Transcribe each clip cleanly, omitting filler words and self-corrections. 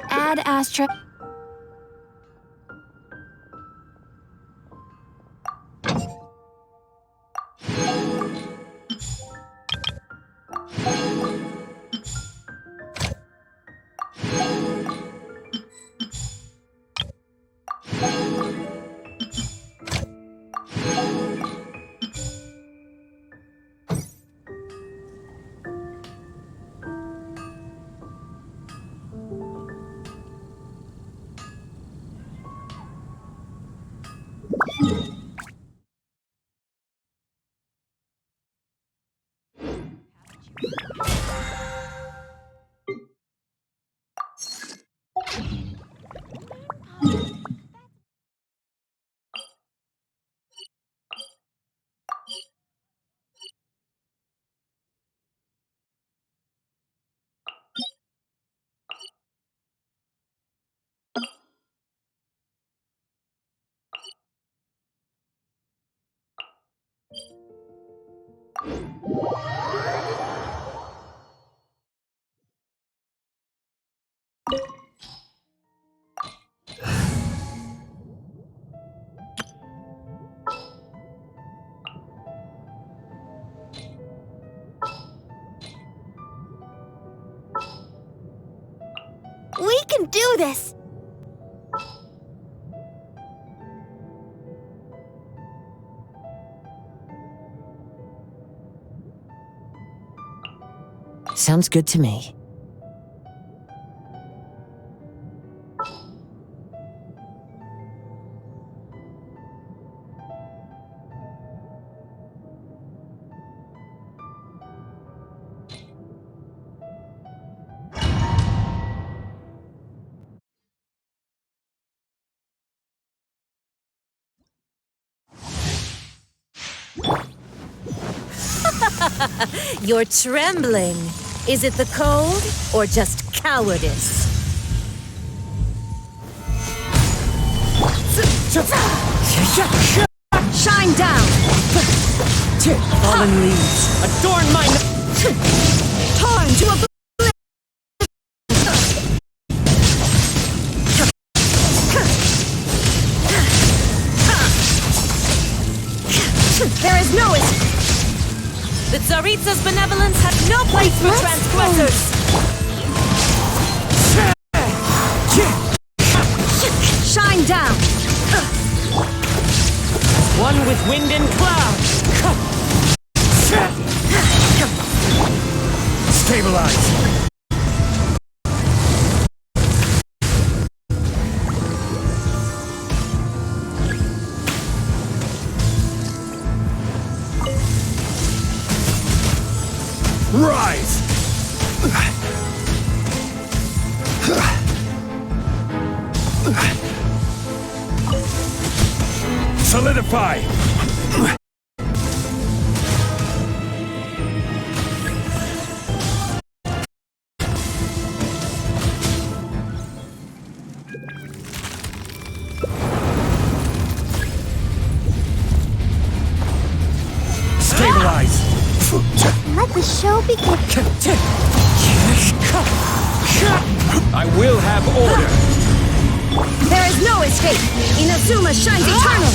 Ad Astra. We can do this! Sounds good to me. You're trembling. Is it the cold or just cowardice? Shine down! Fallen leaves, adorn my... Torn to a... There is no escape! The Tsaritsa's benevolence has no place for transgressors! Shine down! One with wind and cloud! Stabilize! Rise! Solidify! Stabilize! Let the show begin. I will have order! There is no escape! Inazuma shines eternal!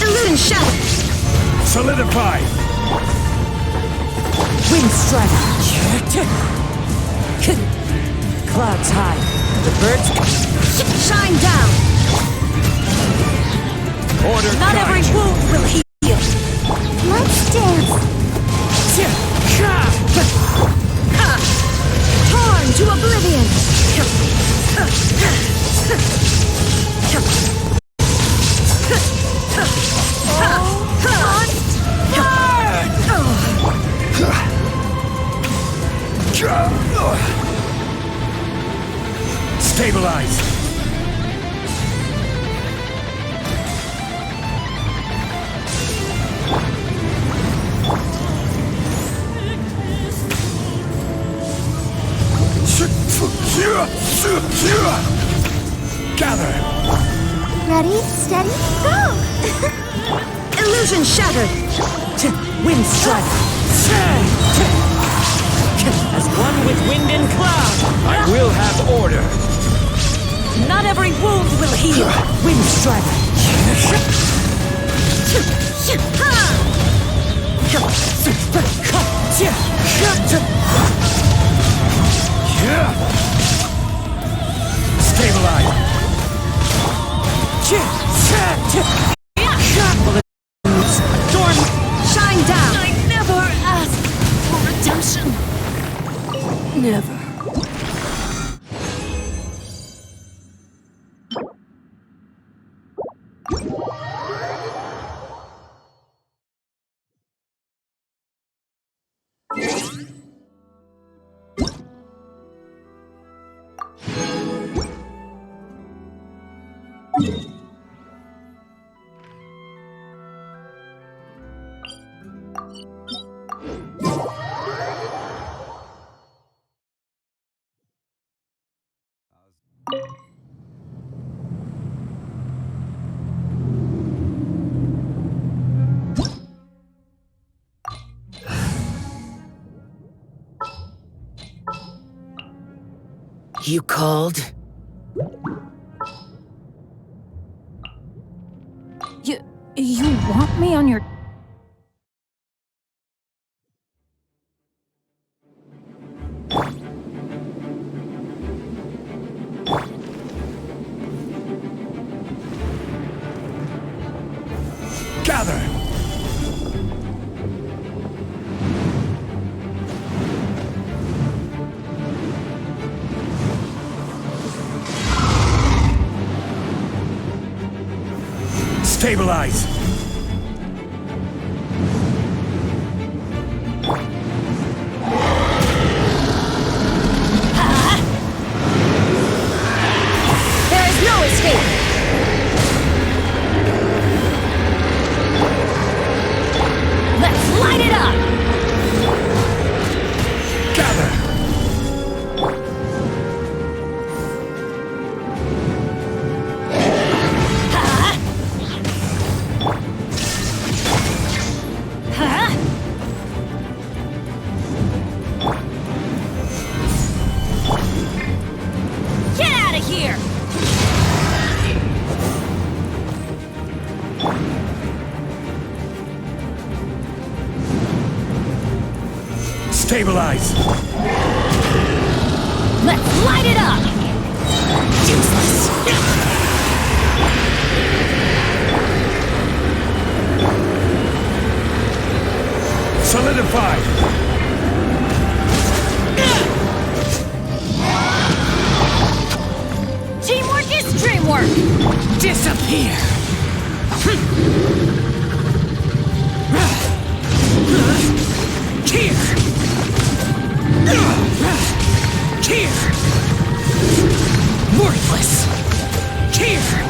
Illusion shadow! Solidify! Wind strike! Clouds high, the birds... Shine down! Order Not every guide. wound will heal. Let's dance. Torn to oblivion. Stabilize. Gather. Ready, steady, go! Illusion shattered. Wind strike. As one with wind and cloud. I will have order. Not every wound will heal. Wind strike. Stabilize. Dorn. Shine down. I never asked for redemption. Never. You called? You want me on your... Gather. Stabilize. There is no escape. Let's light it up. Gather. Get out of here! Stabilize. Let's light it up. Useless. Solidify. Teamwork is dreamwork. Disappear. Here. Here. Worthless. Here.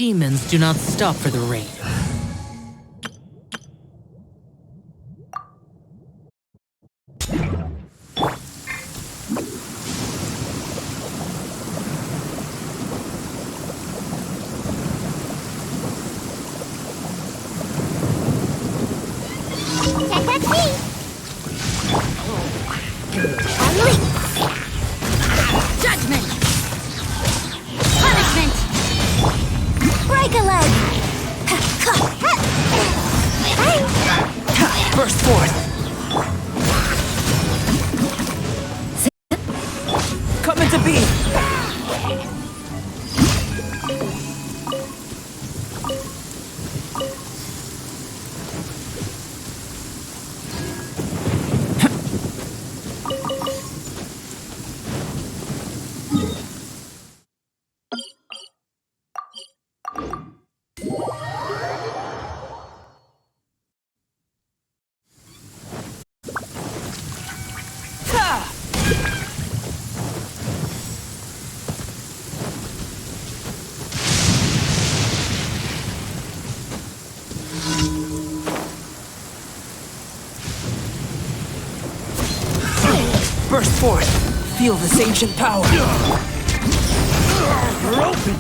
demons do not stop for the raid. That's me. Unleash. Judgment. Punishment. Break a leg. Burst forth! Come into being! Burst forth! Feel this ancient power! We're open!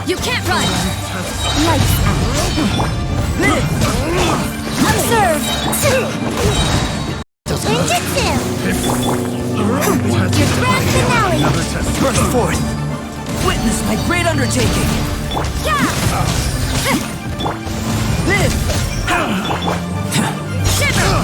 You can't run. Lights out. Observe. Ninjutsu. Your grand finale. Burst forth! Witness my great undertaking! Yeah. Live! Shiver.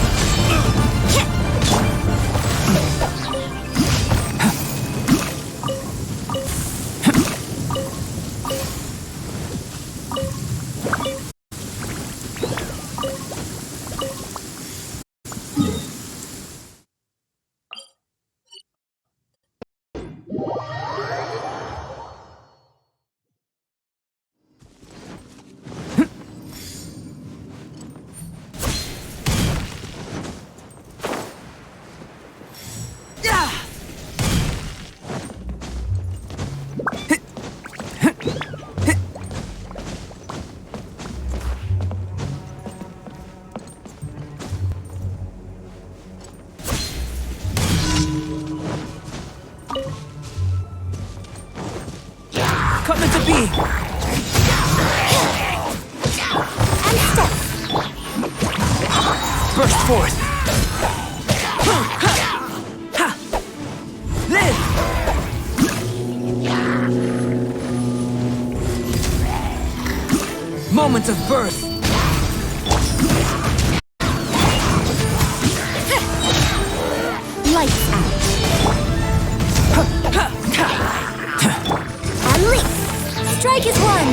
Come into being! And step. Burst forth! Live! Moment of birth! Lights out. Unleash. Strike is one.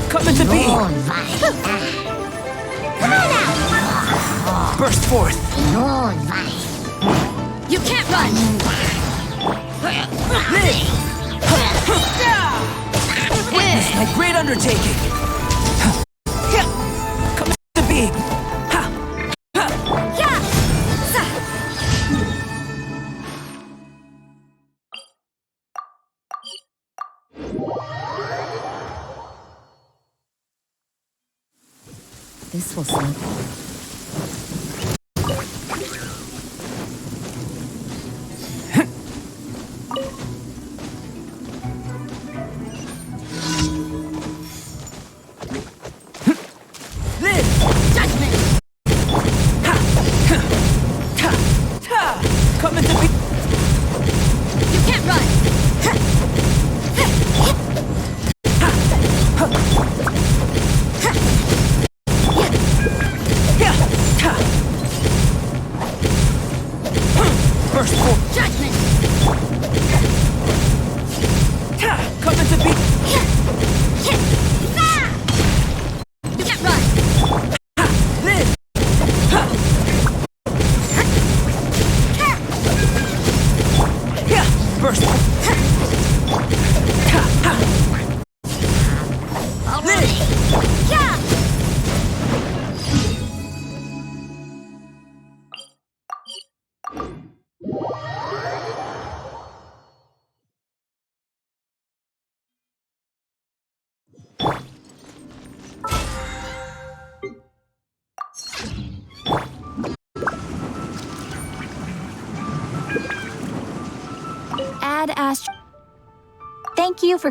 Come into being! Come on out. Burst forth! You can't run. Live! Witness my great undertaking! Come into being! Yeah. This will sink. Add Astro. Thank you for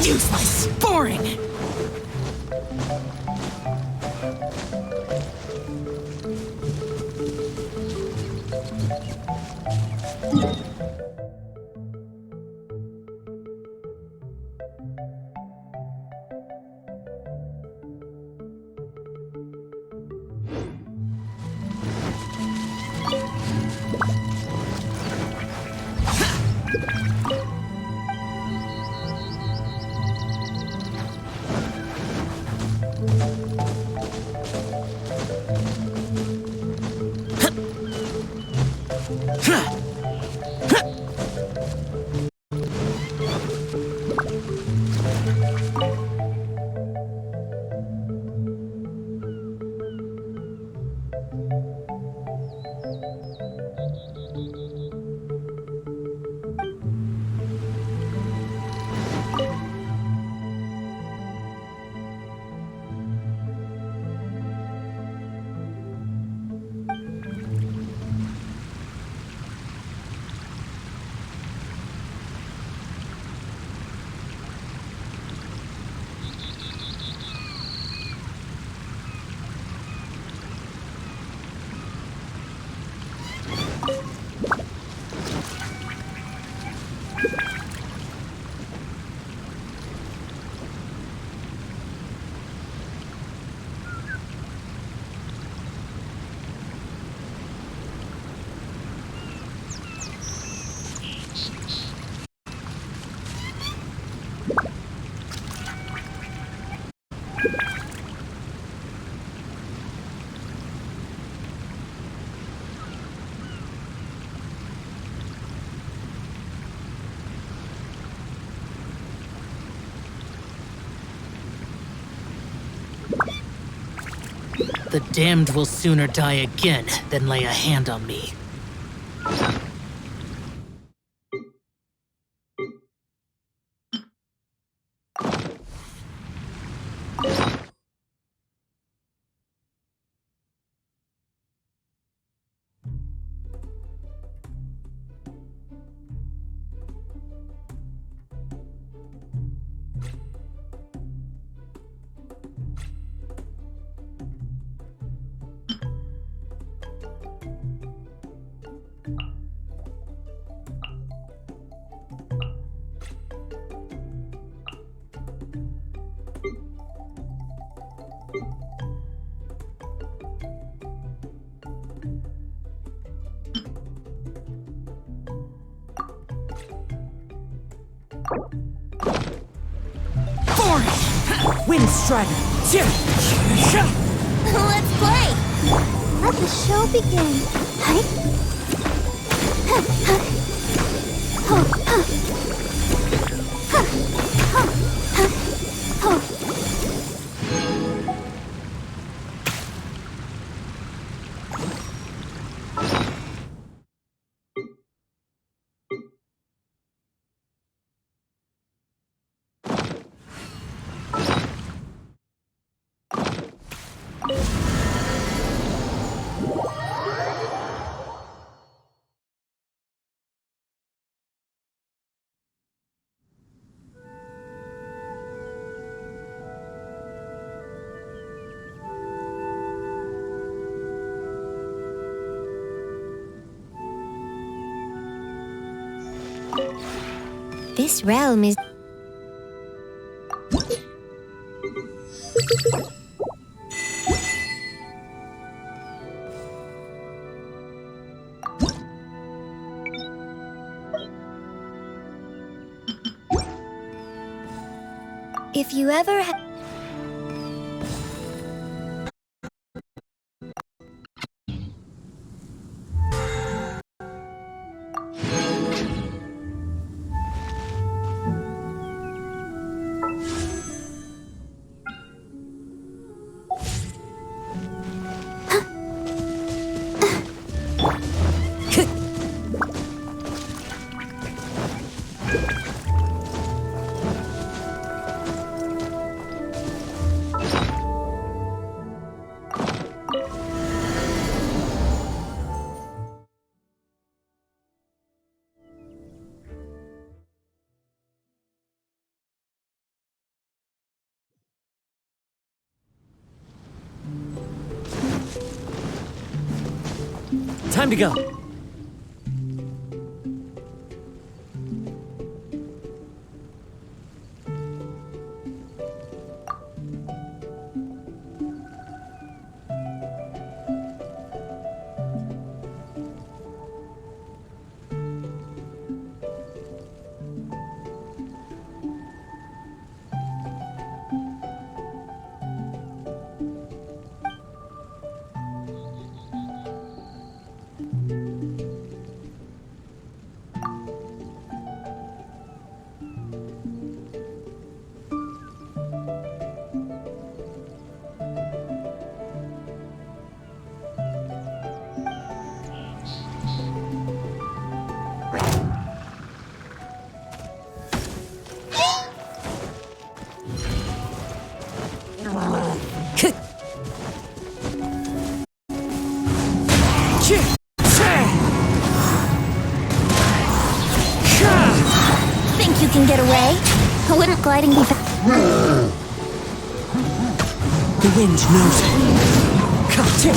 Useless! Boring! The damned will sooner die again than lay a hand on me. Wind Strider! Let's play! Let the show begin. This realm is... If you ever have... Time to go. Think you can get away? Wouldn't gliding be... The wind knows it.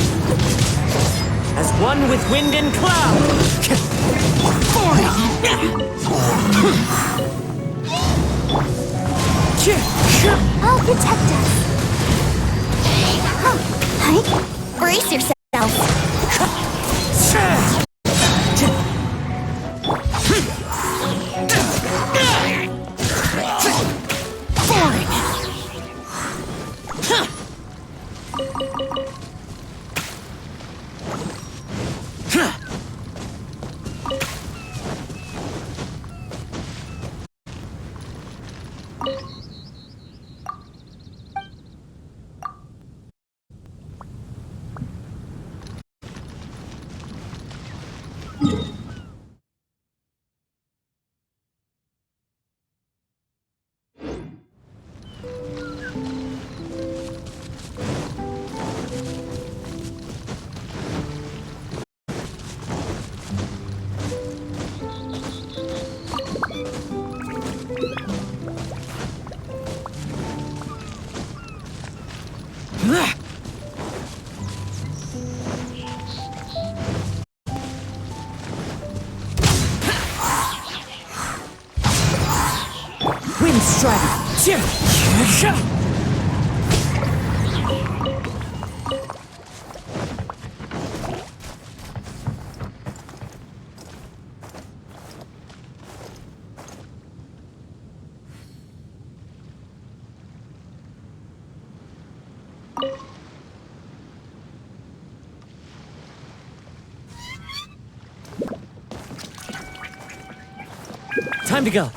As one with wind and cloud. I'll protect us. Brace yourself. Strider. Time to go.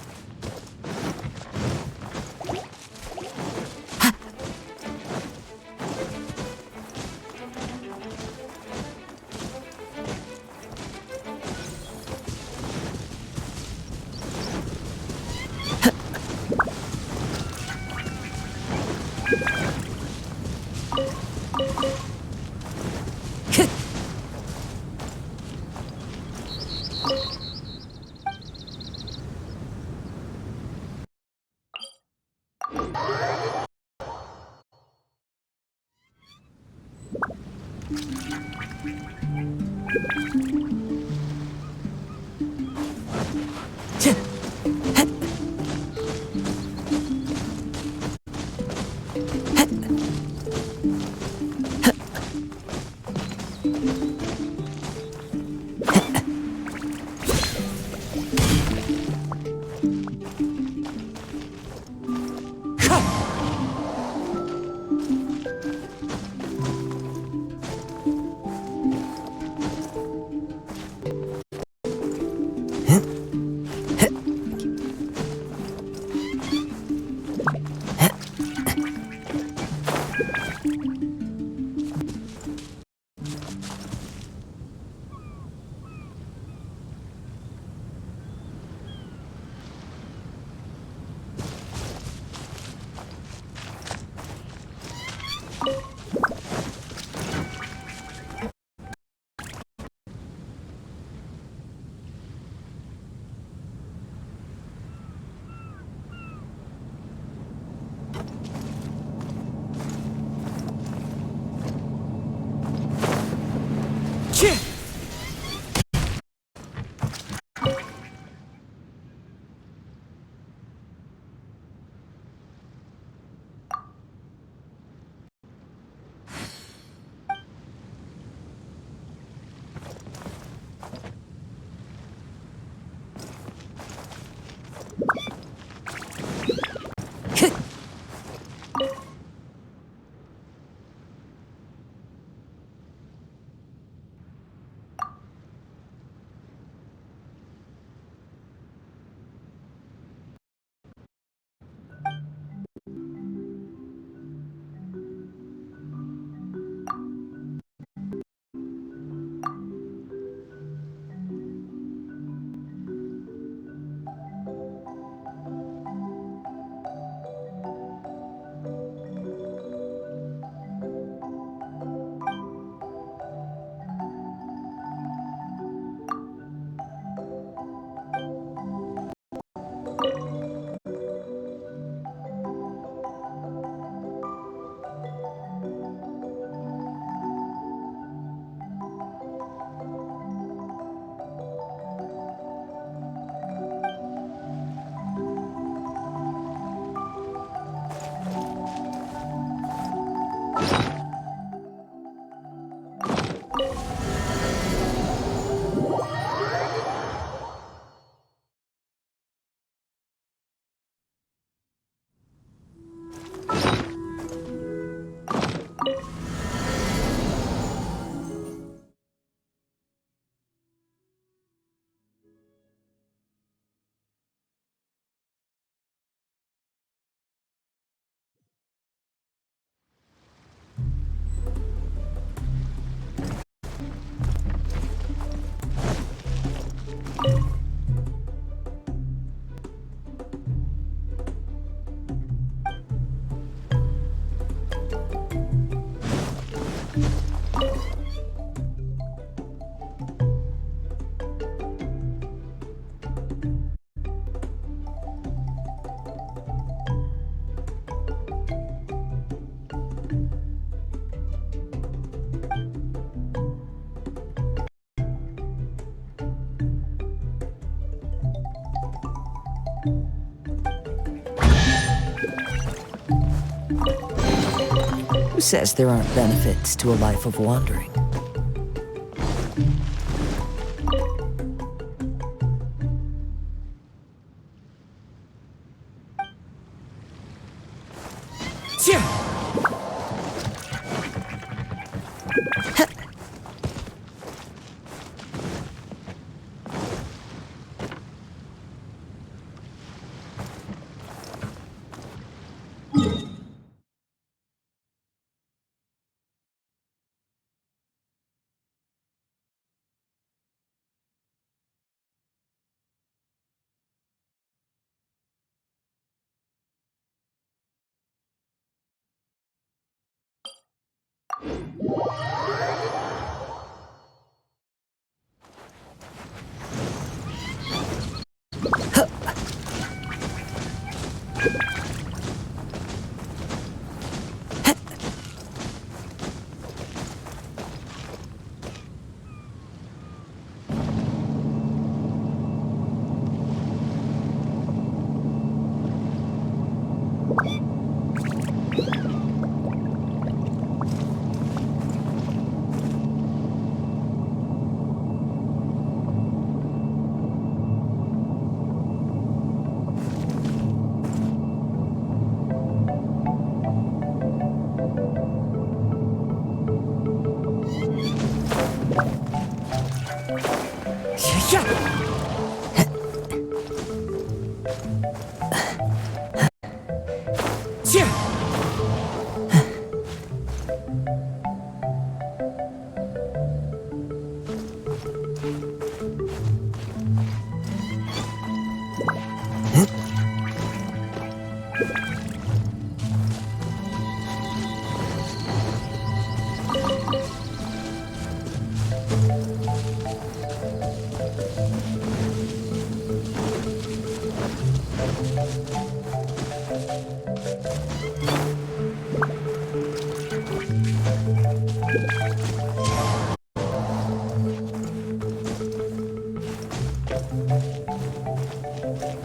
Who says there aren't benefits to a life of wandering?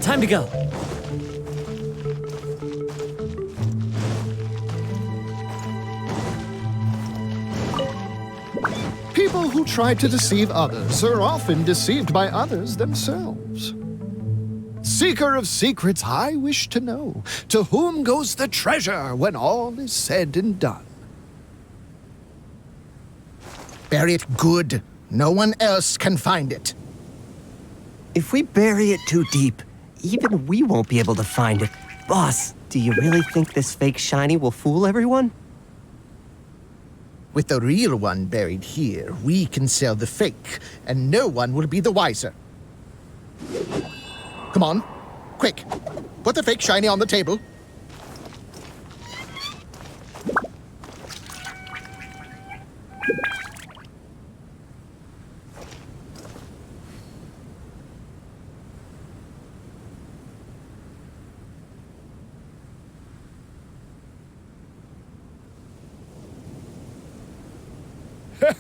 Time to go. People who try to deceive others are often deceived by others themselves. Seeker of secrets, I wish to know, to whom goes the treasure when all is said and done? Bury it good. No one else can find it. If we bury it too deep, even we won't be able to find it. Boss, do you really think this fake shiny will fool everyone? With the real one buried here, we can sell the fake, and no one will be the wiser. Come on, quick. Put the fake shiny on the table.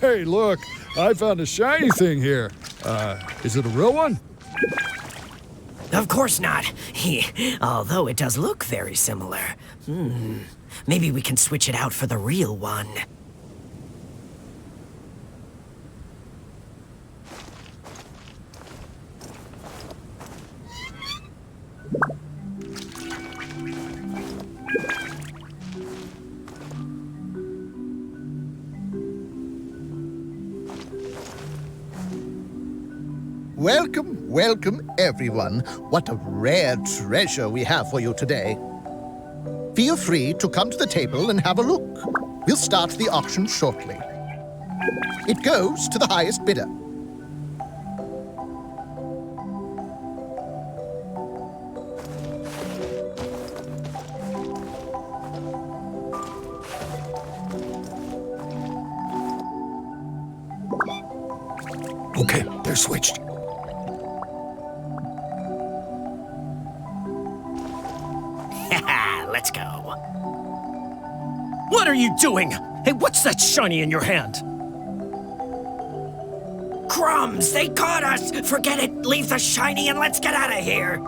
Hey, look, I found a shiny thing here. Is it a real one? Of course not. Although it does look very similar. Maybe we can switch it out for the real one. Welcome, welcome, everyone. What a rare treasure we have for you today. Feel free to come to the table and have a look. We'll start the auction shortly. It goes to the highest bidder. Okay, they're switched. Let's go. What are you doing? Hey, what's that shiny in your hand? Crumbs! They caught us! Forget it! Leave the shiny and let's get out of here!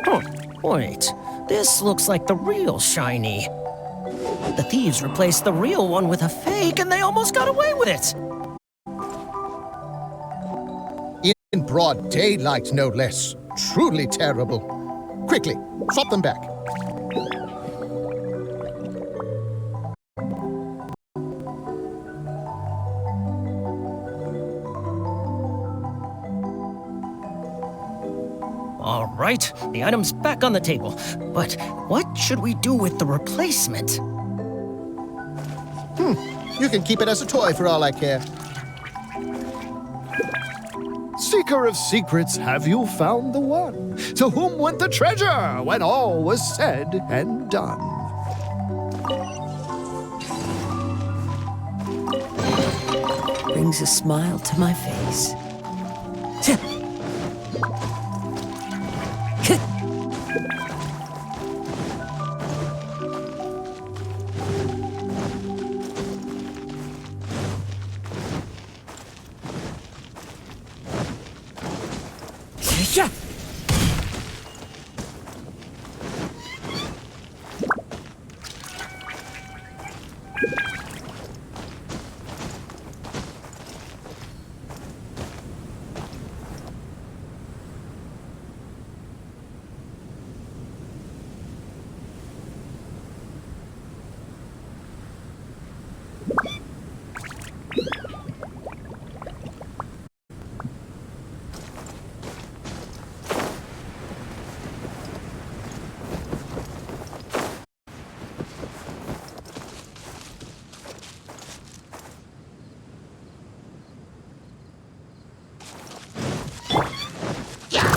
Huh, wait. This looks like the real shiny. The thieves replaced the real one with a fake, and they almost got away with it. In broad daylight, no less. Truly terrible. Quickly, swap them back. All right, the item's back on the table. But what should we do with the replacement? You can keep it as a toy for all I care. Seeker of secrets, have you found the one? To whom went the treasure when all was said and done? Brings a smile to my face.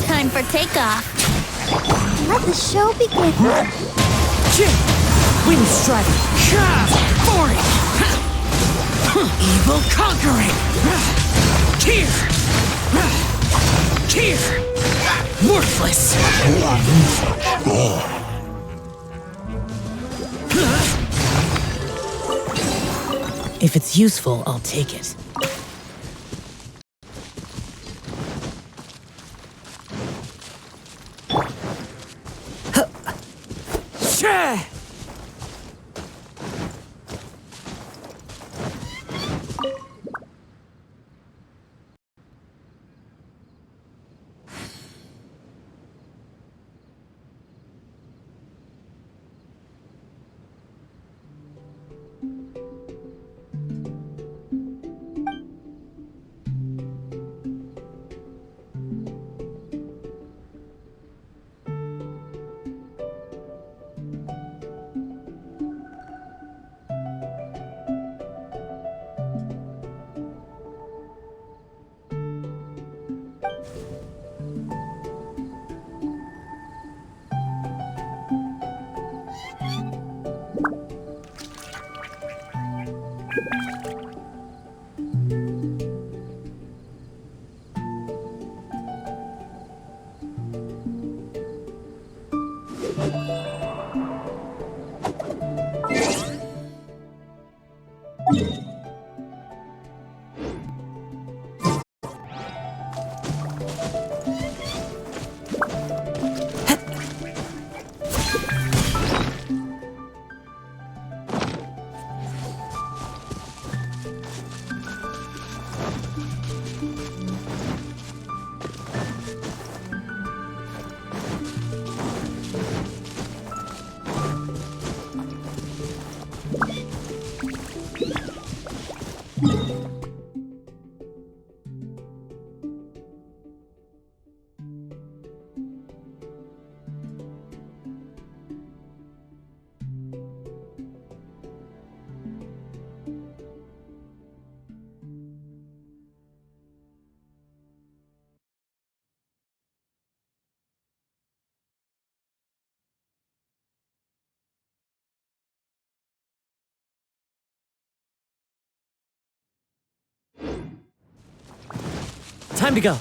Time for takeoff. Let the show begin. Wind strike! Boring! Evil conquering! Tear! Tear! Worthless! If it's useful, I'll take it. Time to go.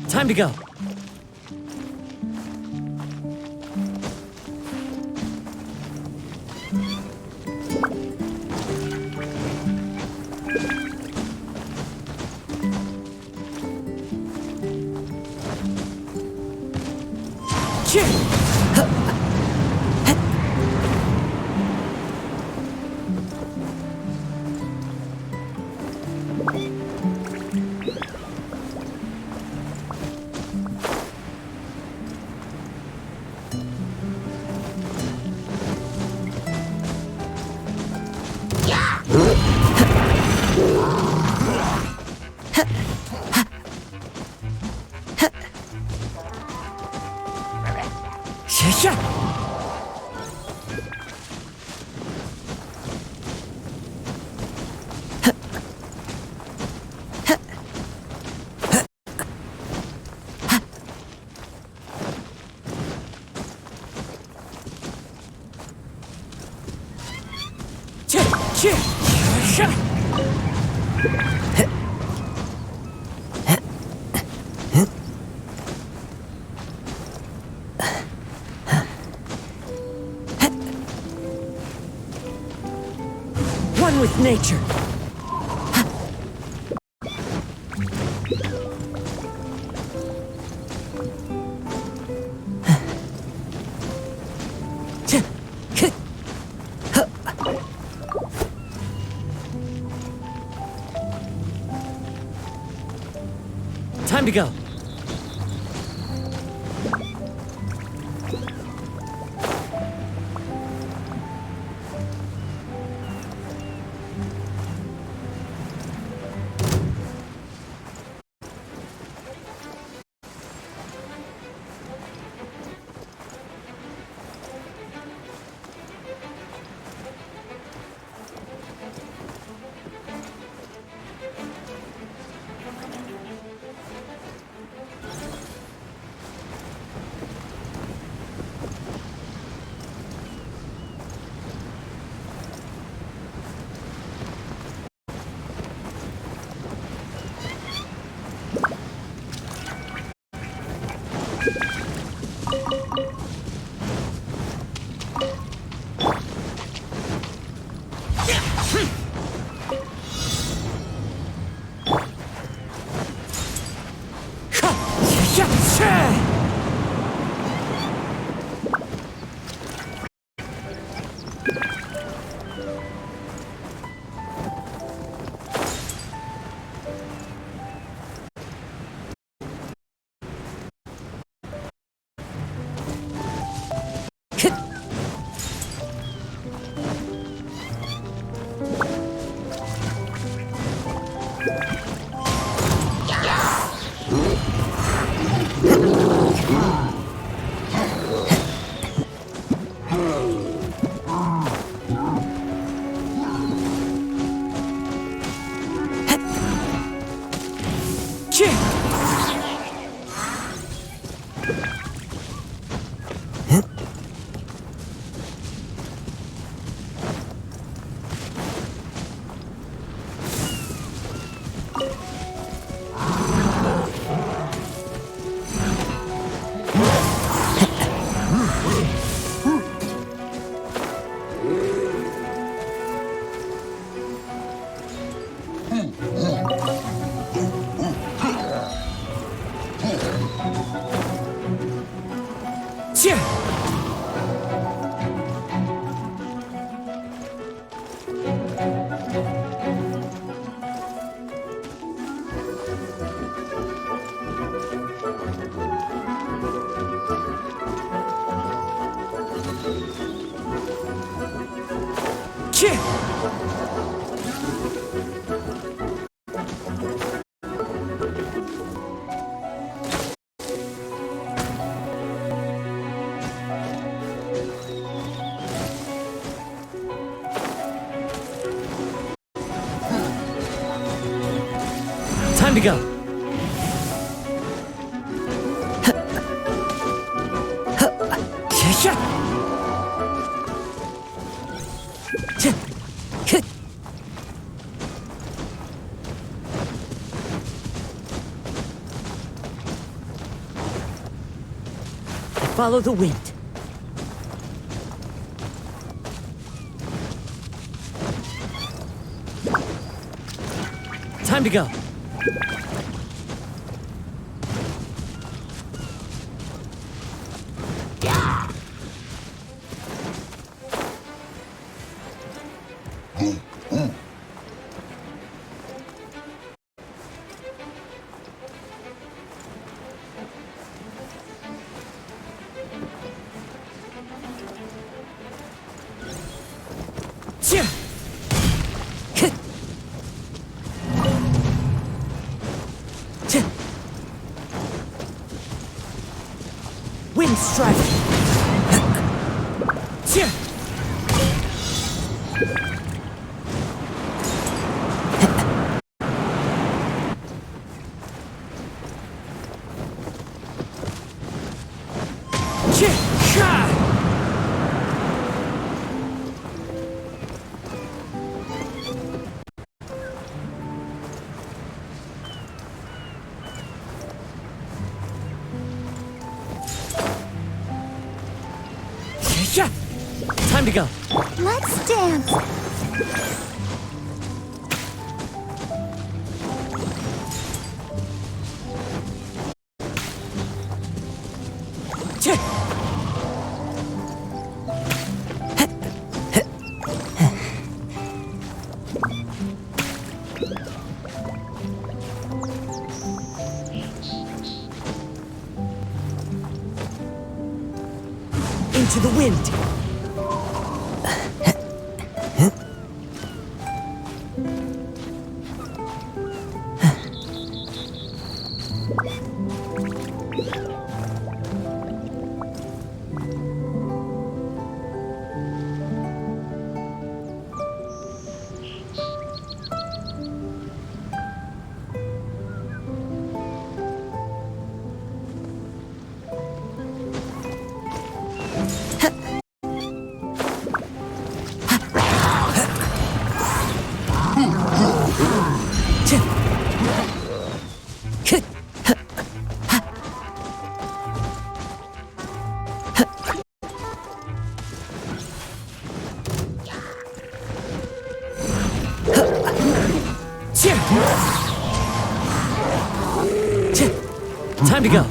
Time to go. One with nature. Time to go. Time to go. Follow the wind. Time to go. Wind strike. Time to go. Let's dance. to the wind. Time to go.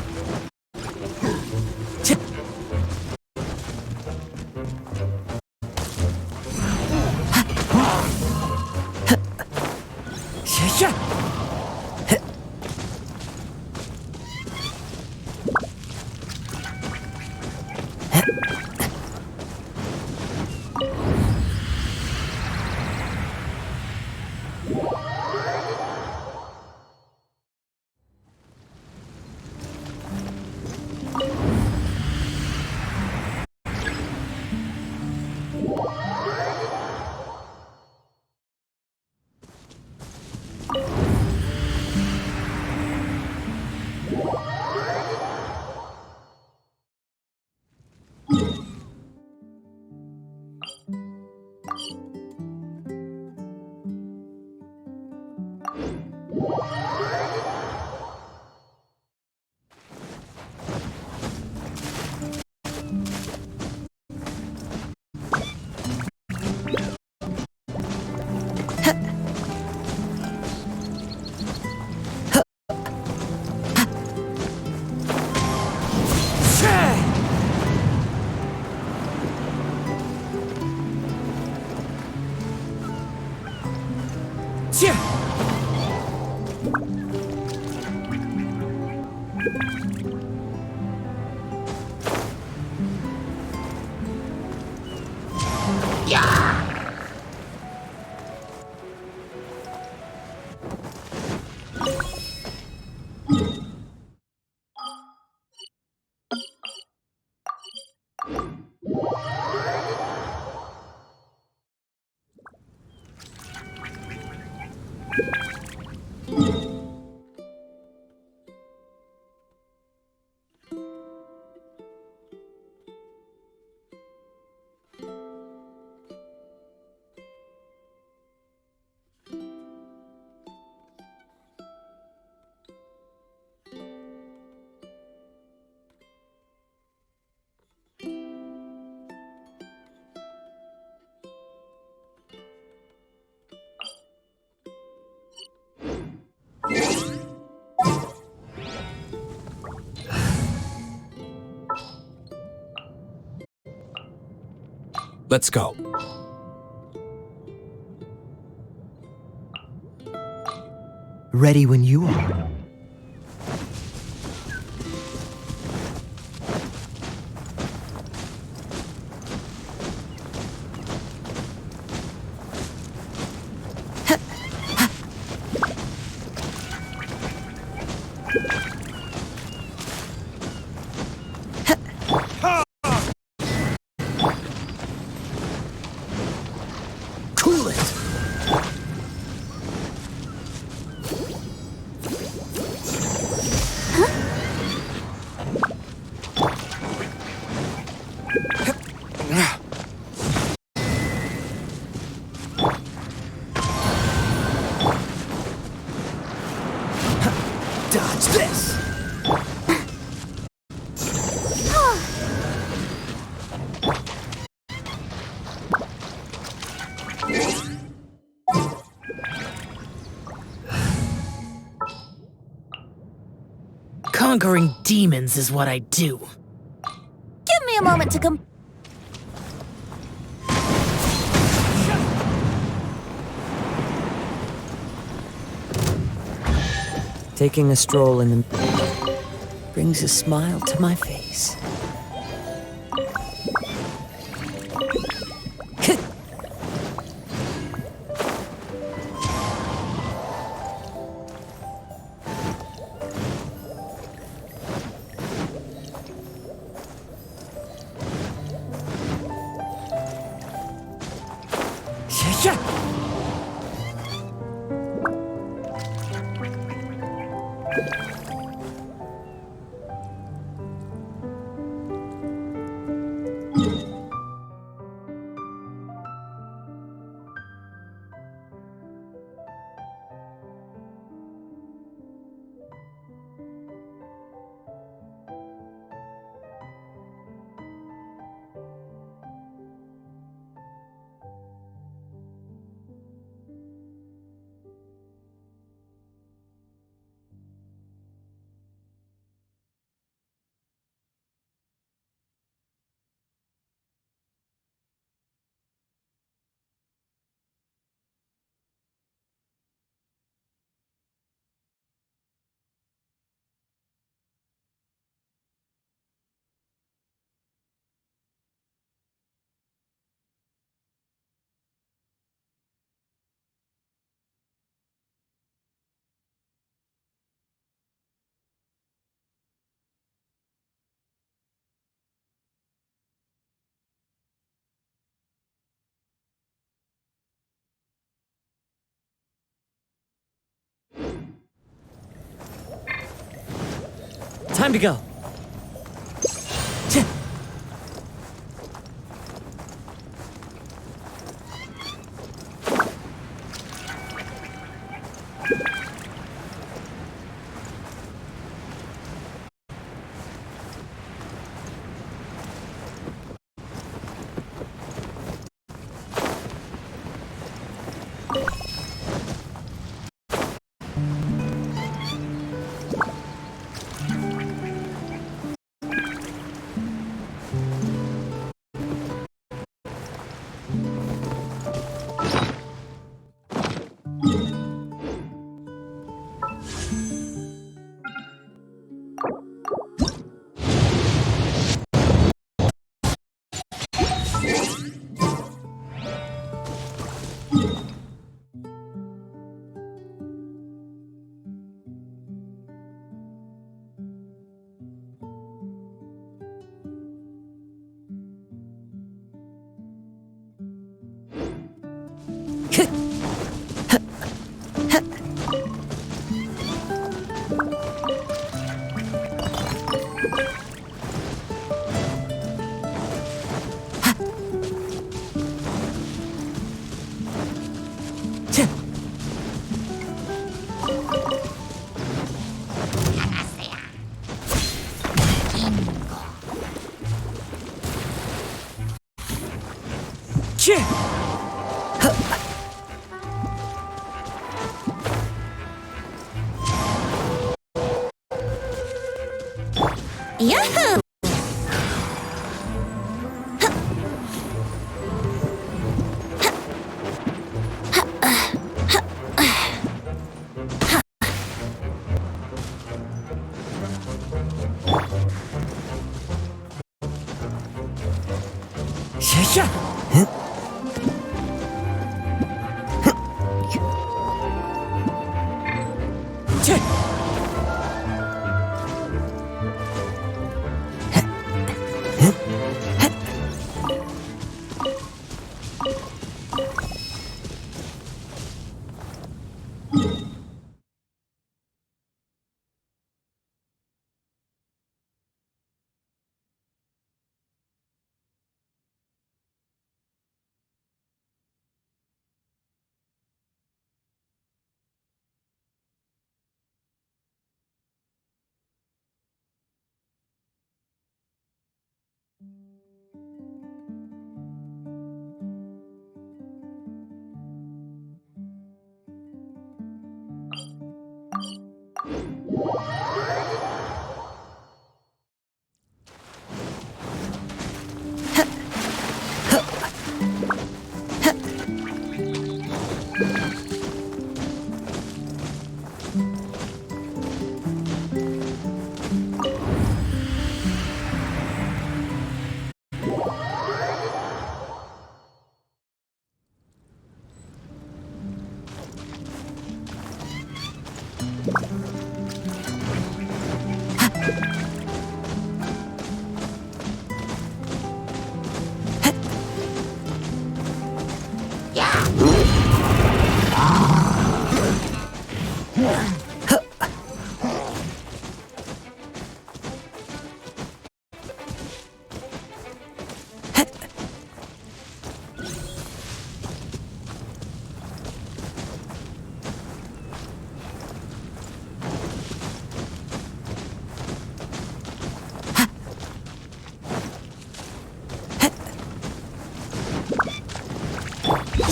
Let's go. Ready when you are. Cool it! Dodge this! Conquering demons is what I do. Give me a moment to come. Taking a stroll in the brings a smile to my face. Time to go. Ch- Yahoo!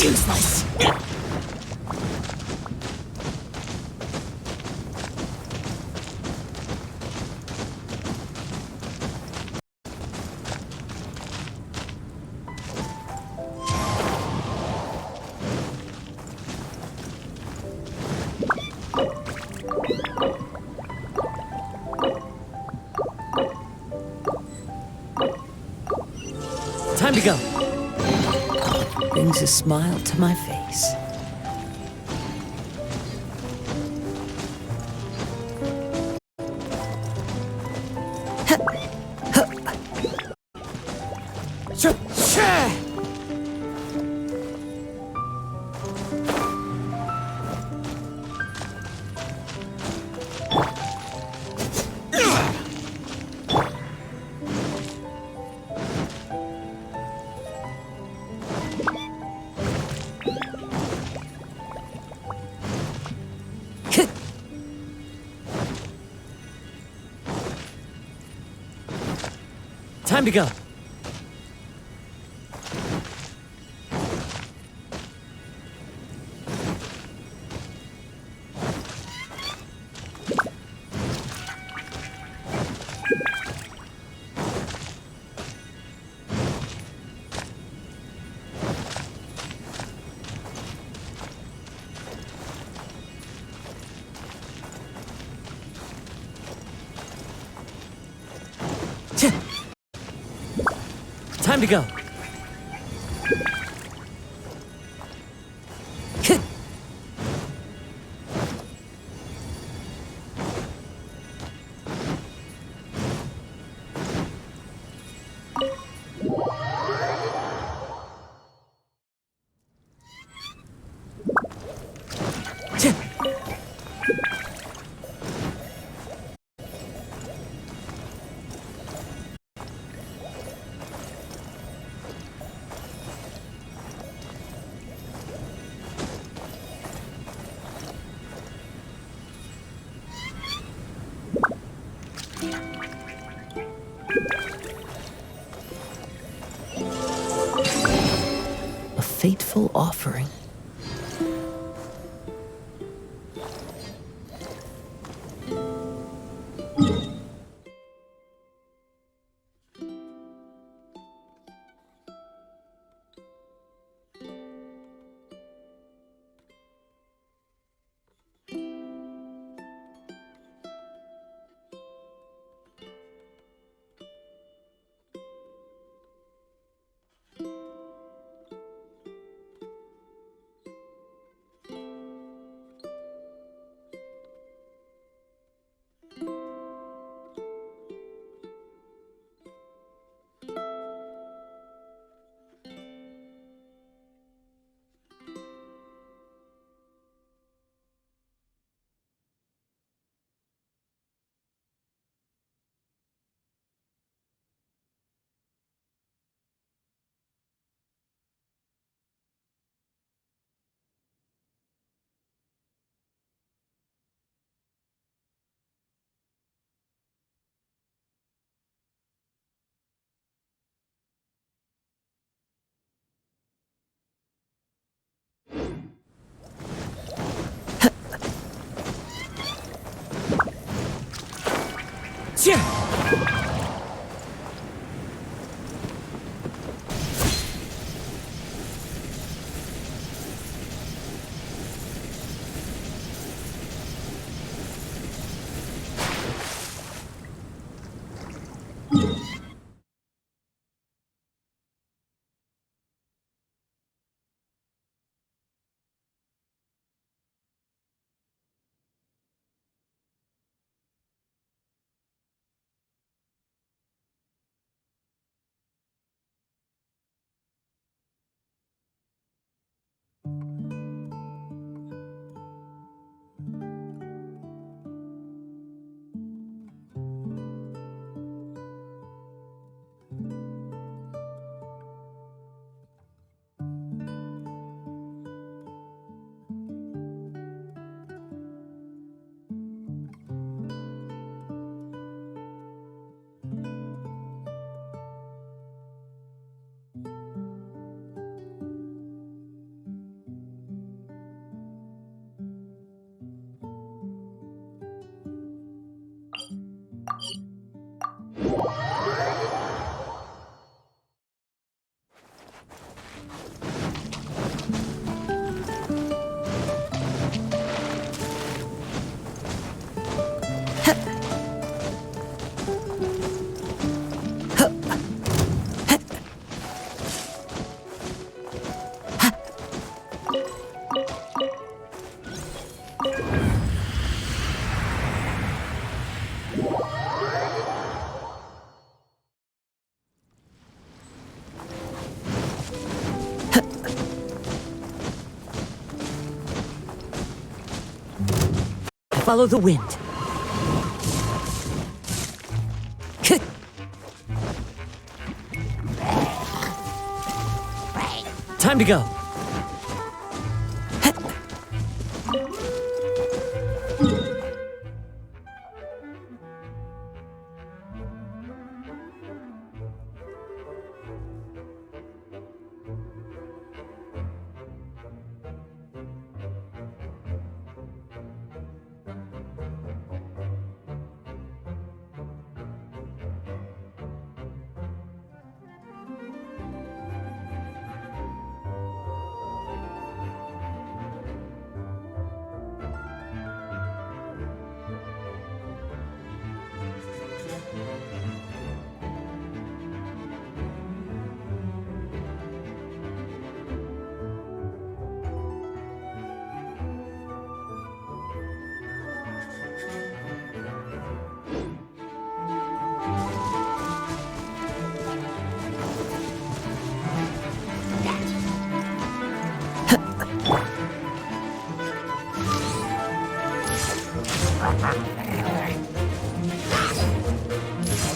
Useless. Time to go. Brings a smile to my face. Time to go. Time to go. A fateful offering. Follow the wind. Time to go.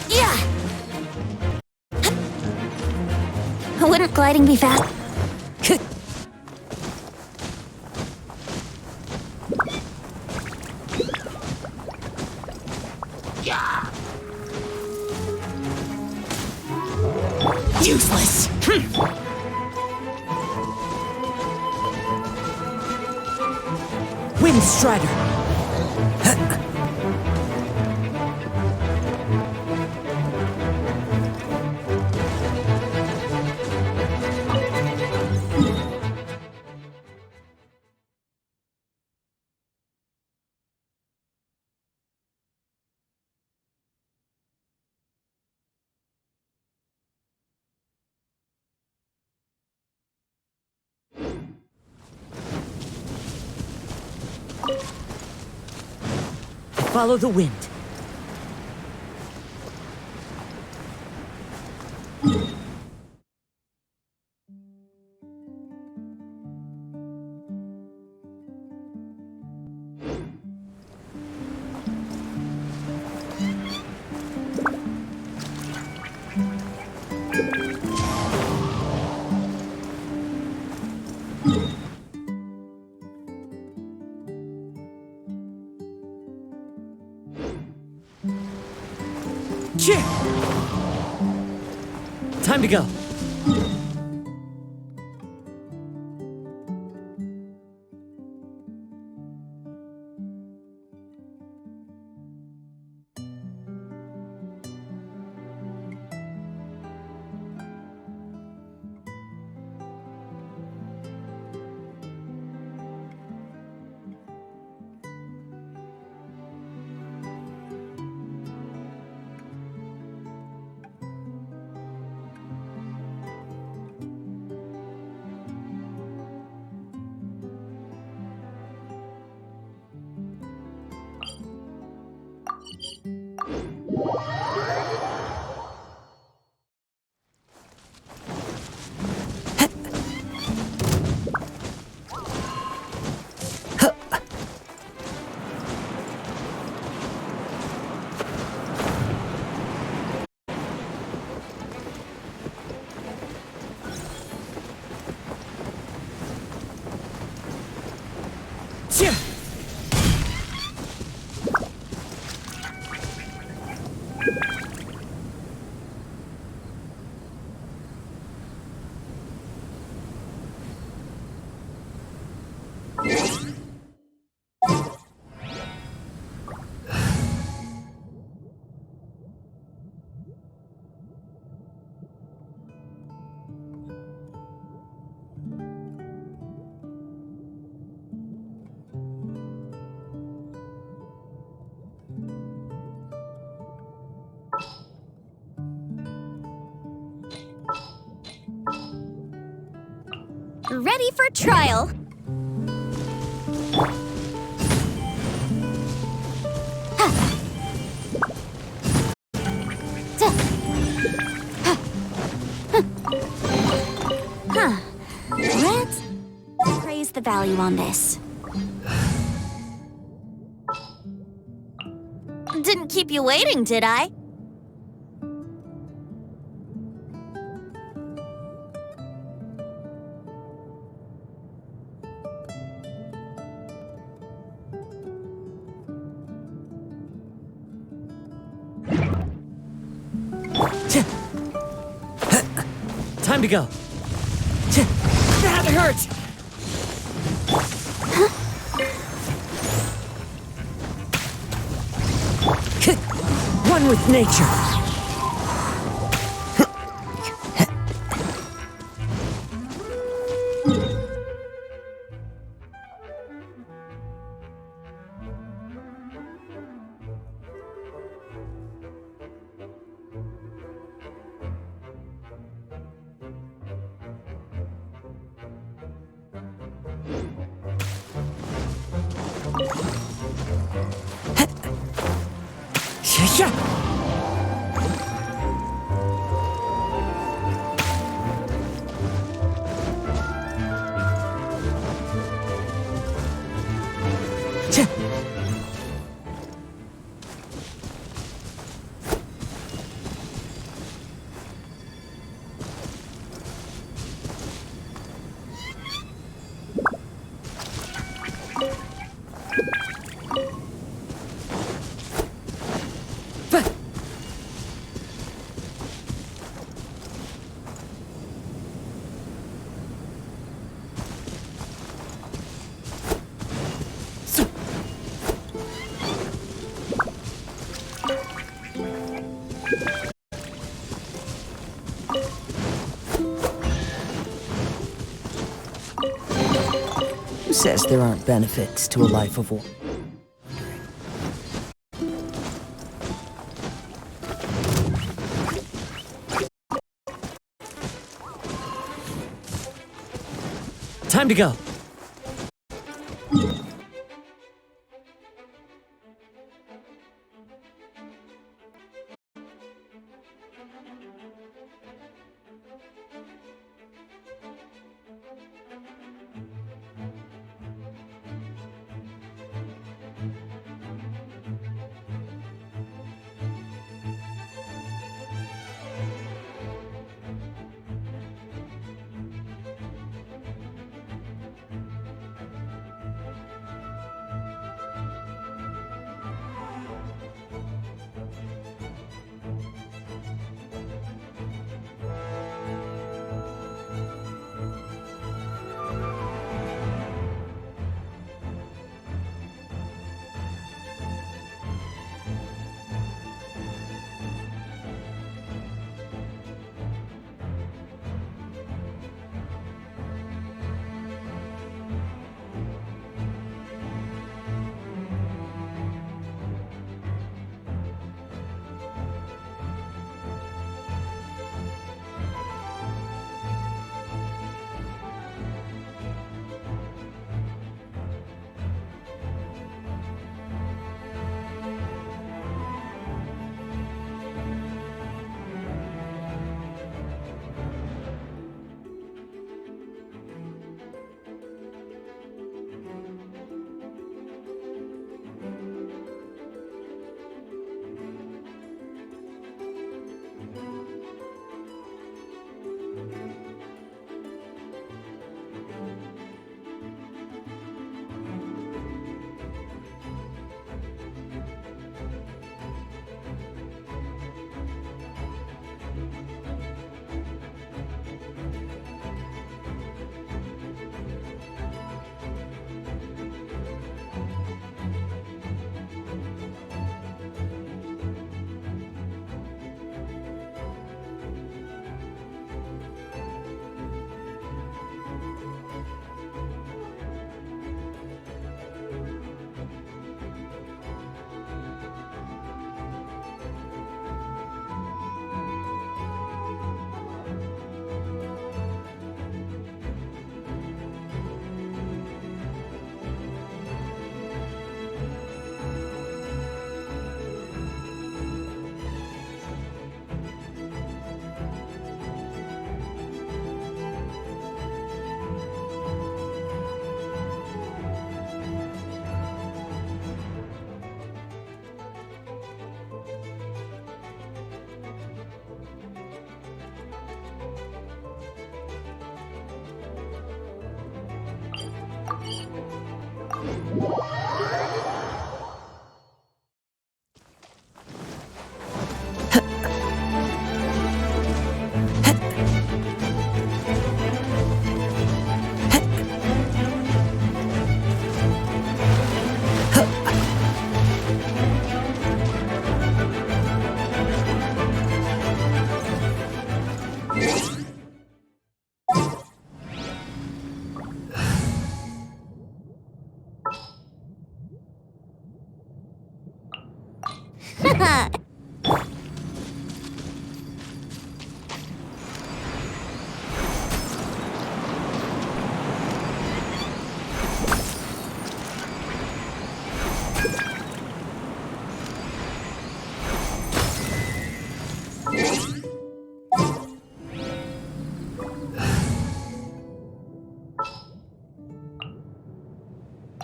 Yeah! Wouldn't gliding be fast? Useless. Wind Strider. Follow the wind. Cheer! Time to go. Cheer! Ready for trial. Let's praise the value on this. Didn't keep you waiting, did I? Time to go. That hurts! One with nature. Yeah. Who says there aren't benefits to a life of war? Time to go.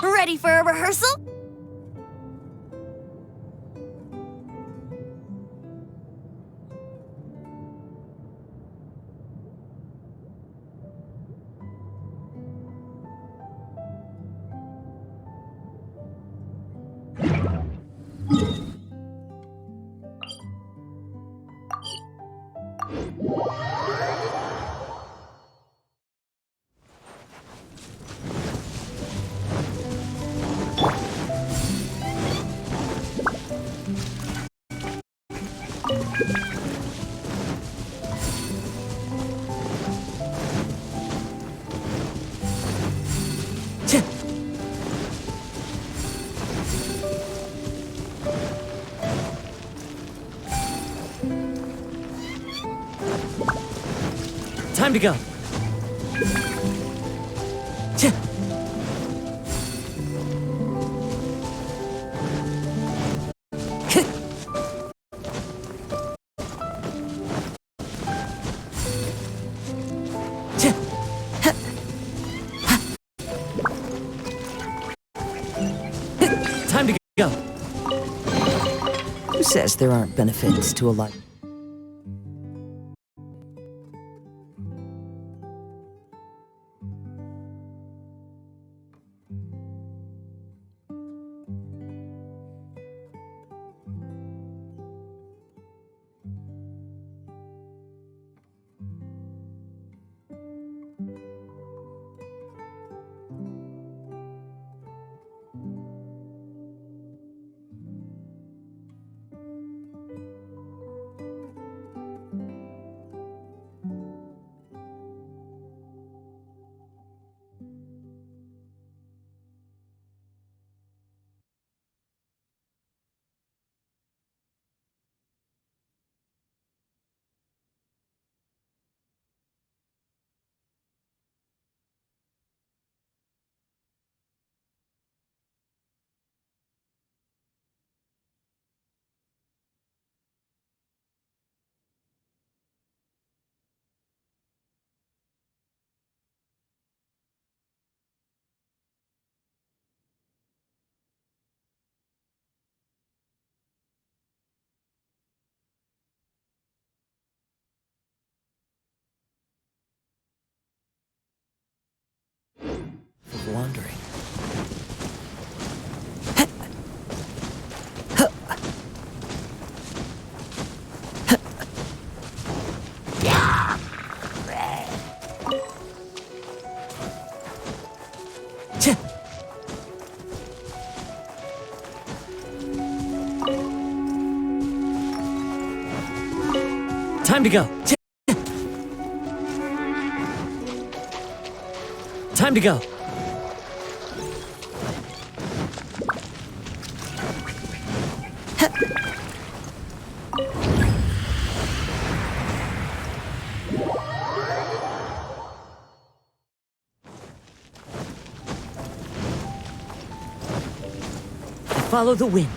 Ready for a rehearsal? Time to go. Time to go. Who says there aren't benefits to a life? Wandering. Time to go. Time to go. Follow the wind.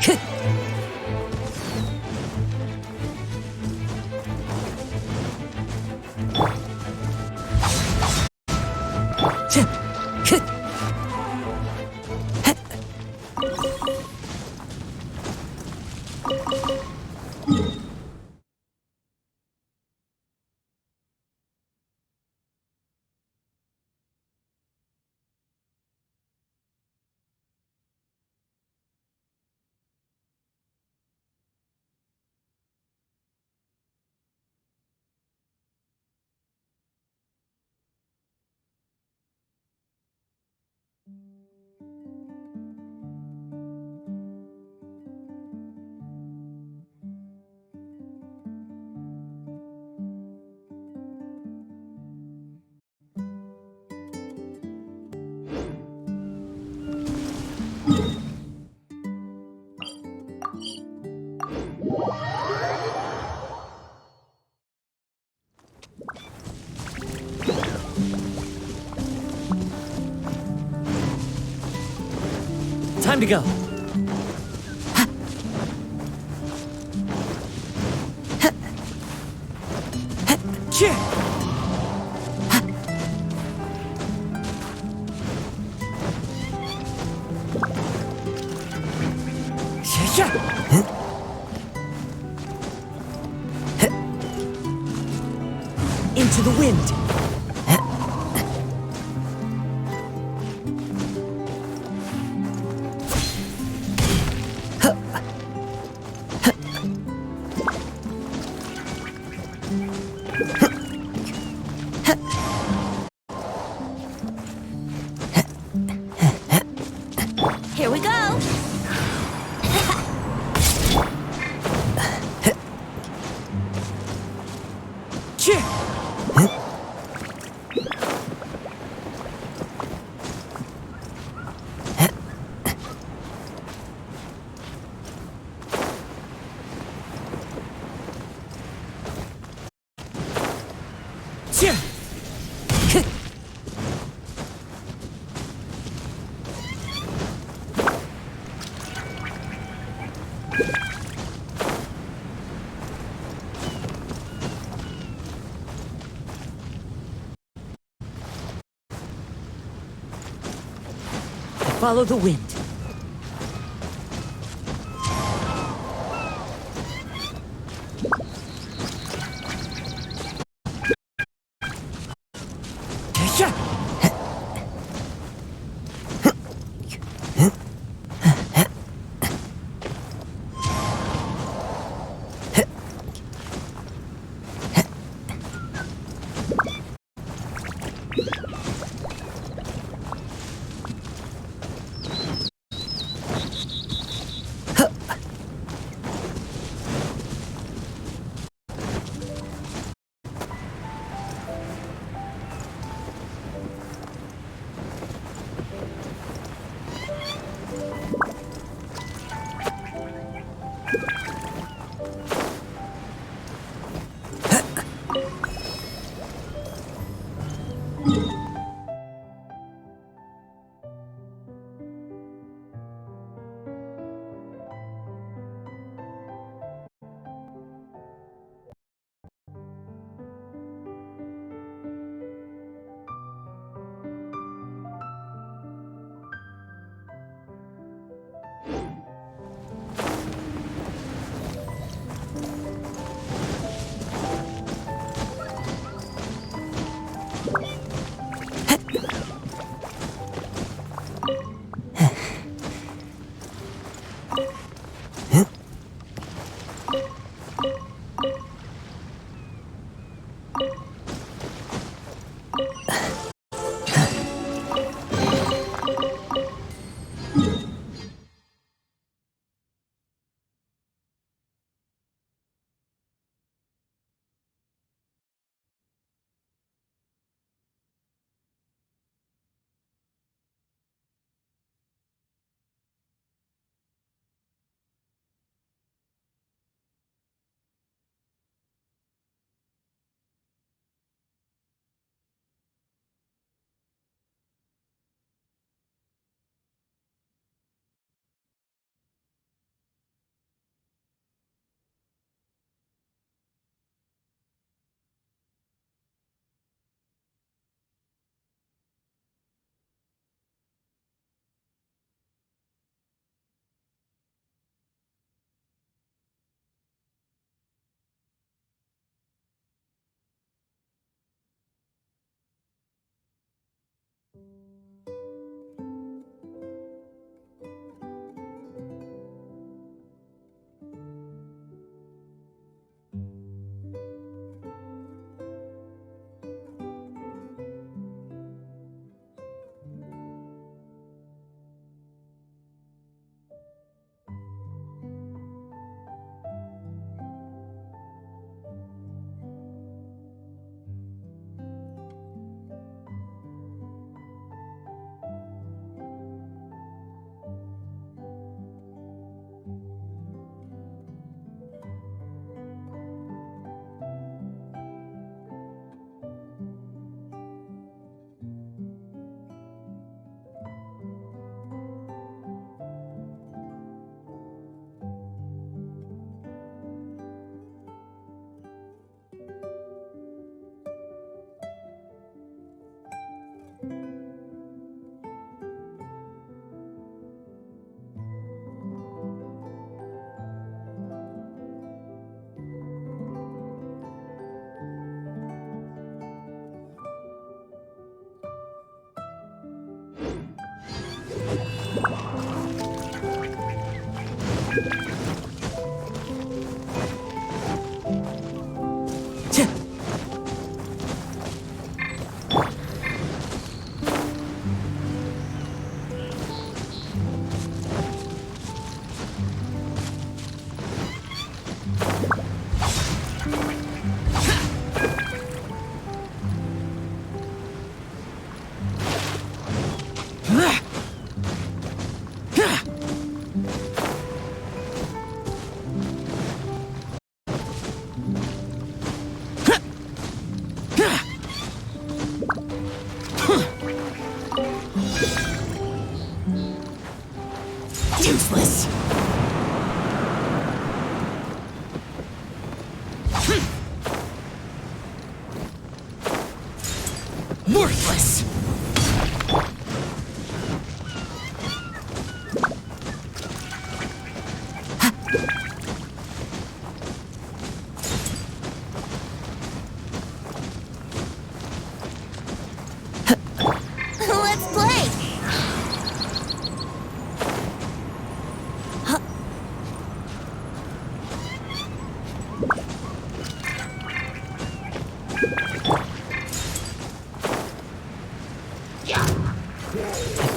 Time to go. Into the wind. Here we go. Follow the wind.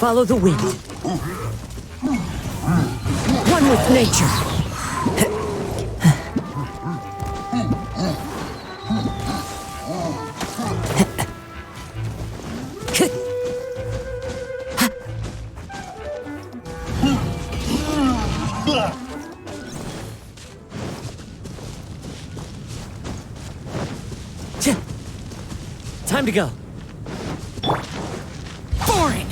Follow the wind. One with nature. Time to go. Boring!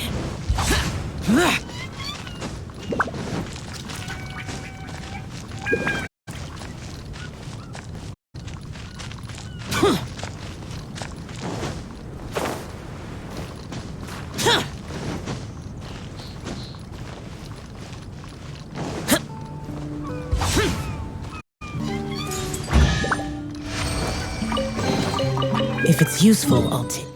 If it's useful, I'll take.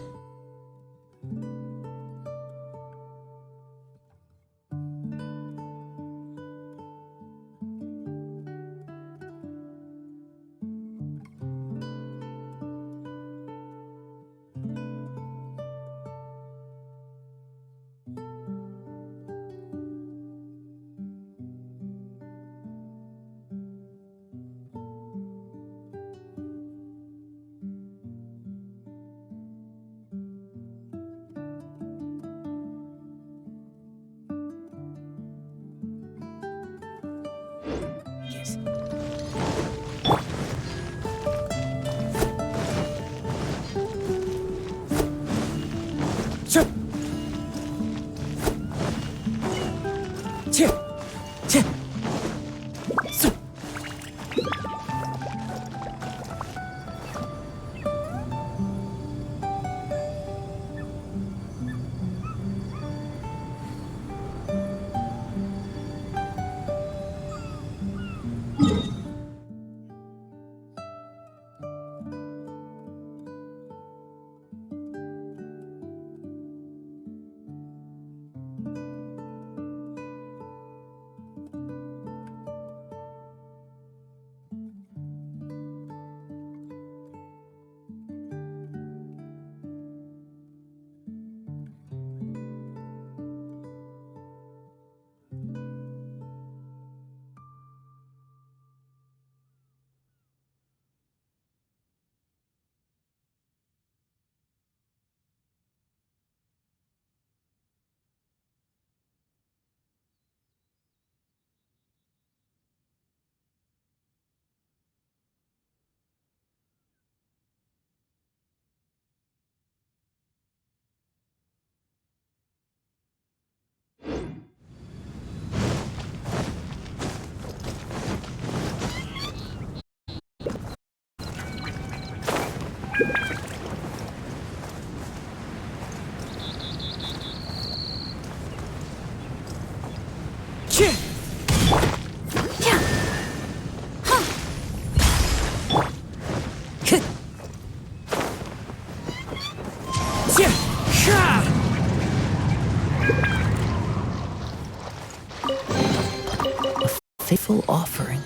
Faithful offering.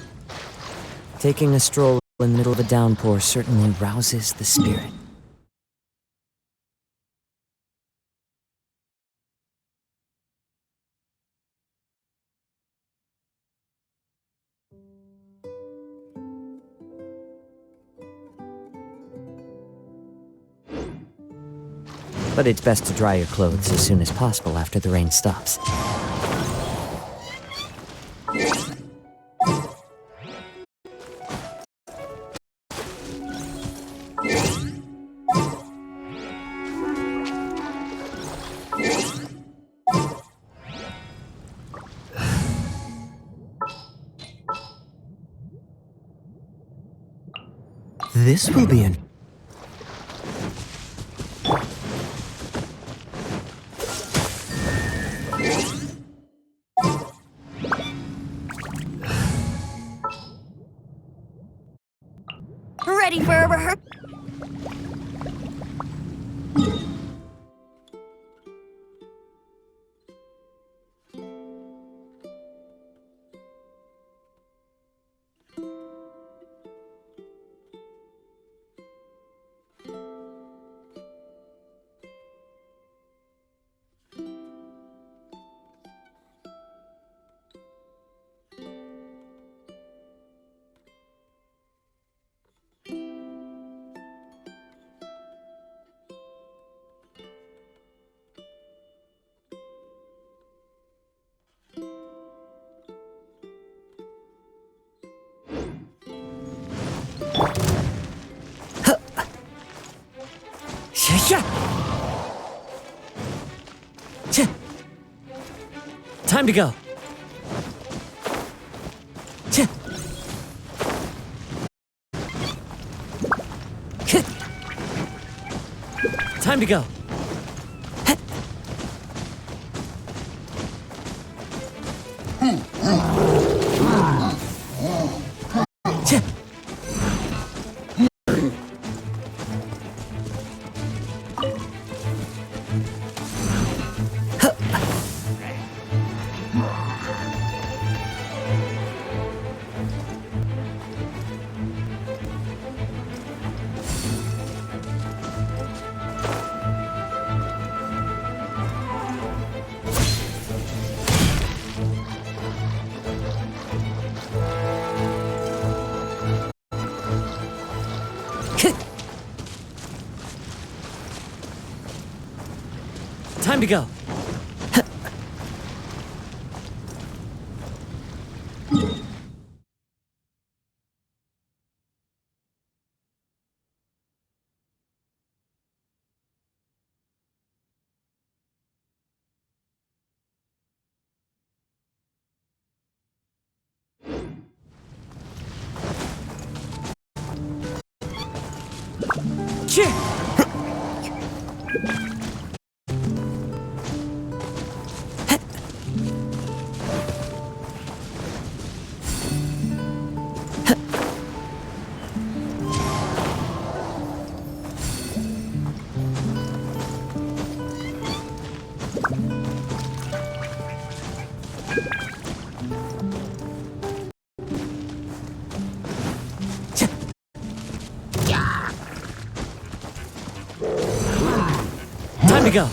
Taking a stroll in the middle of a downpour certainly rouses the spirit. But it's best to dry your clothes as soon as possible after the rain stops. This will be an... Ready for a rehearsal? Time to go. Time to go. Time to go. Time to go.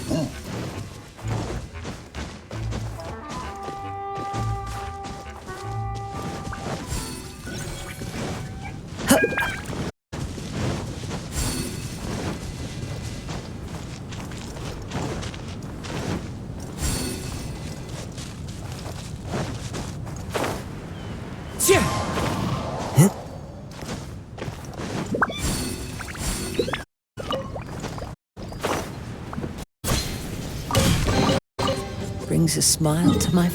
Brings a smile to my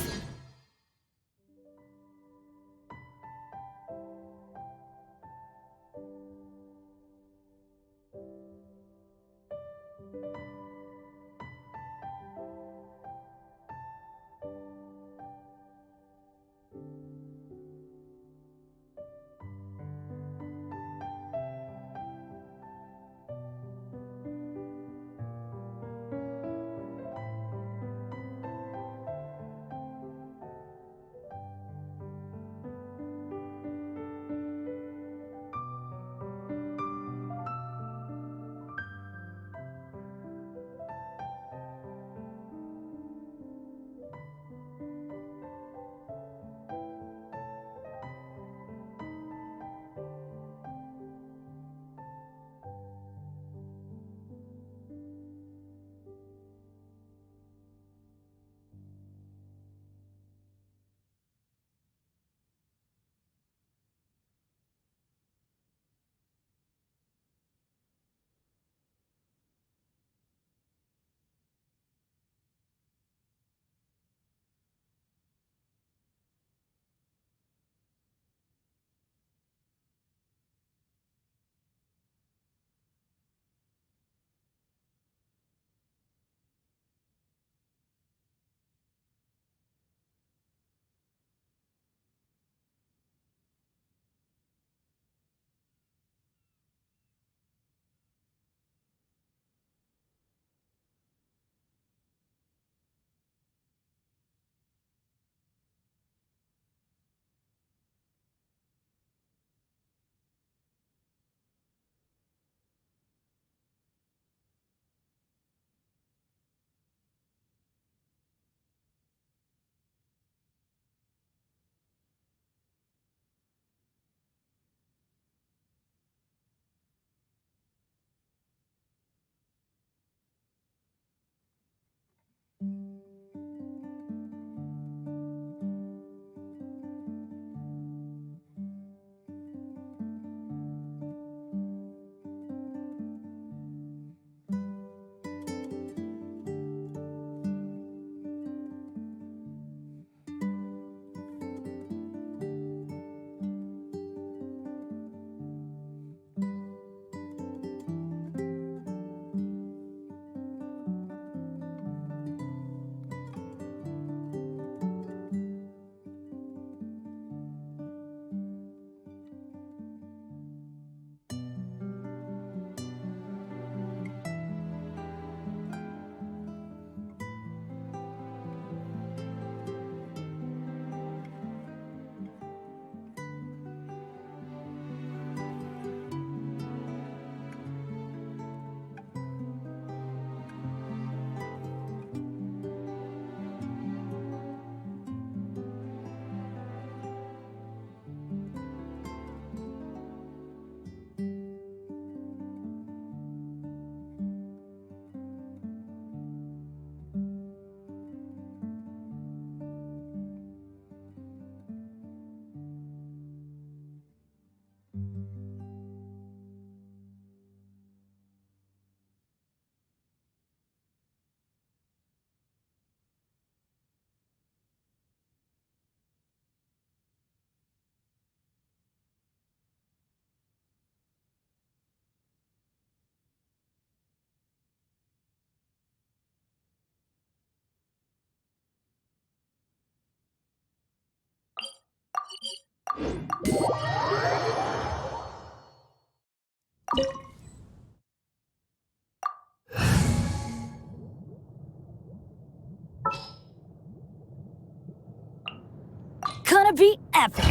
epic.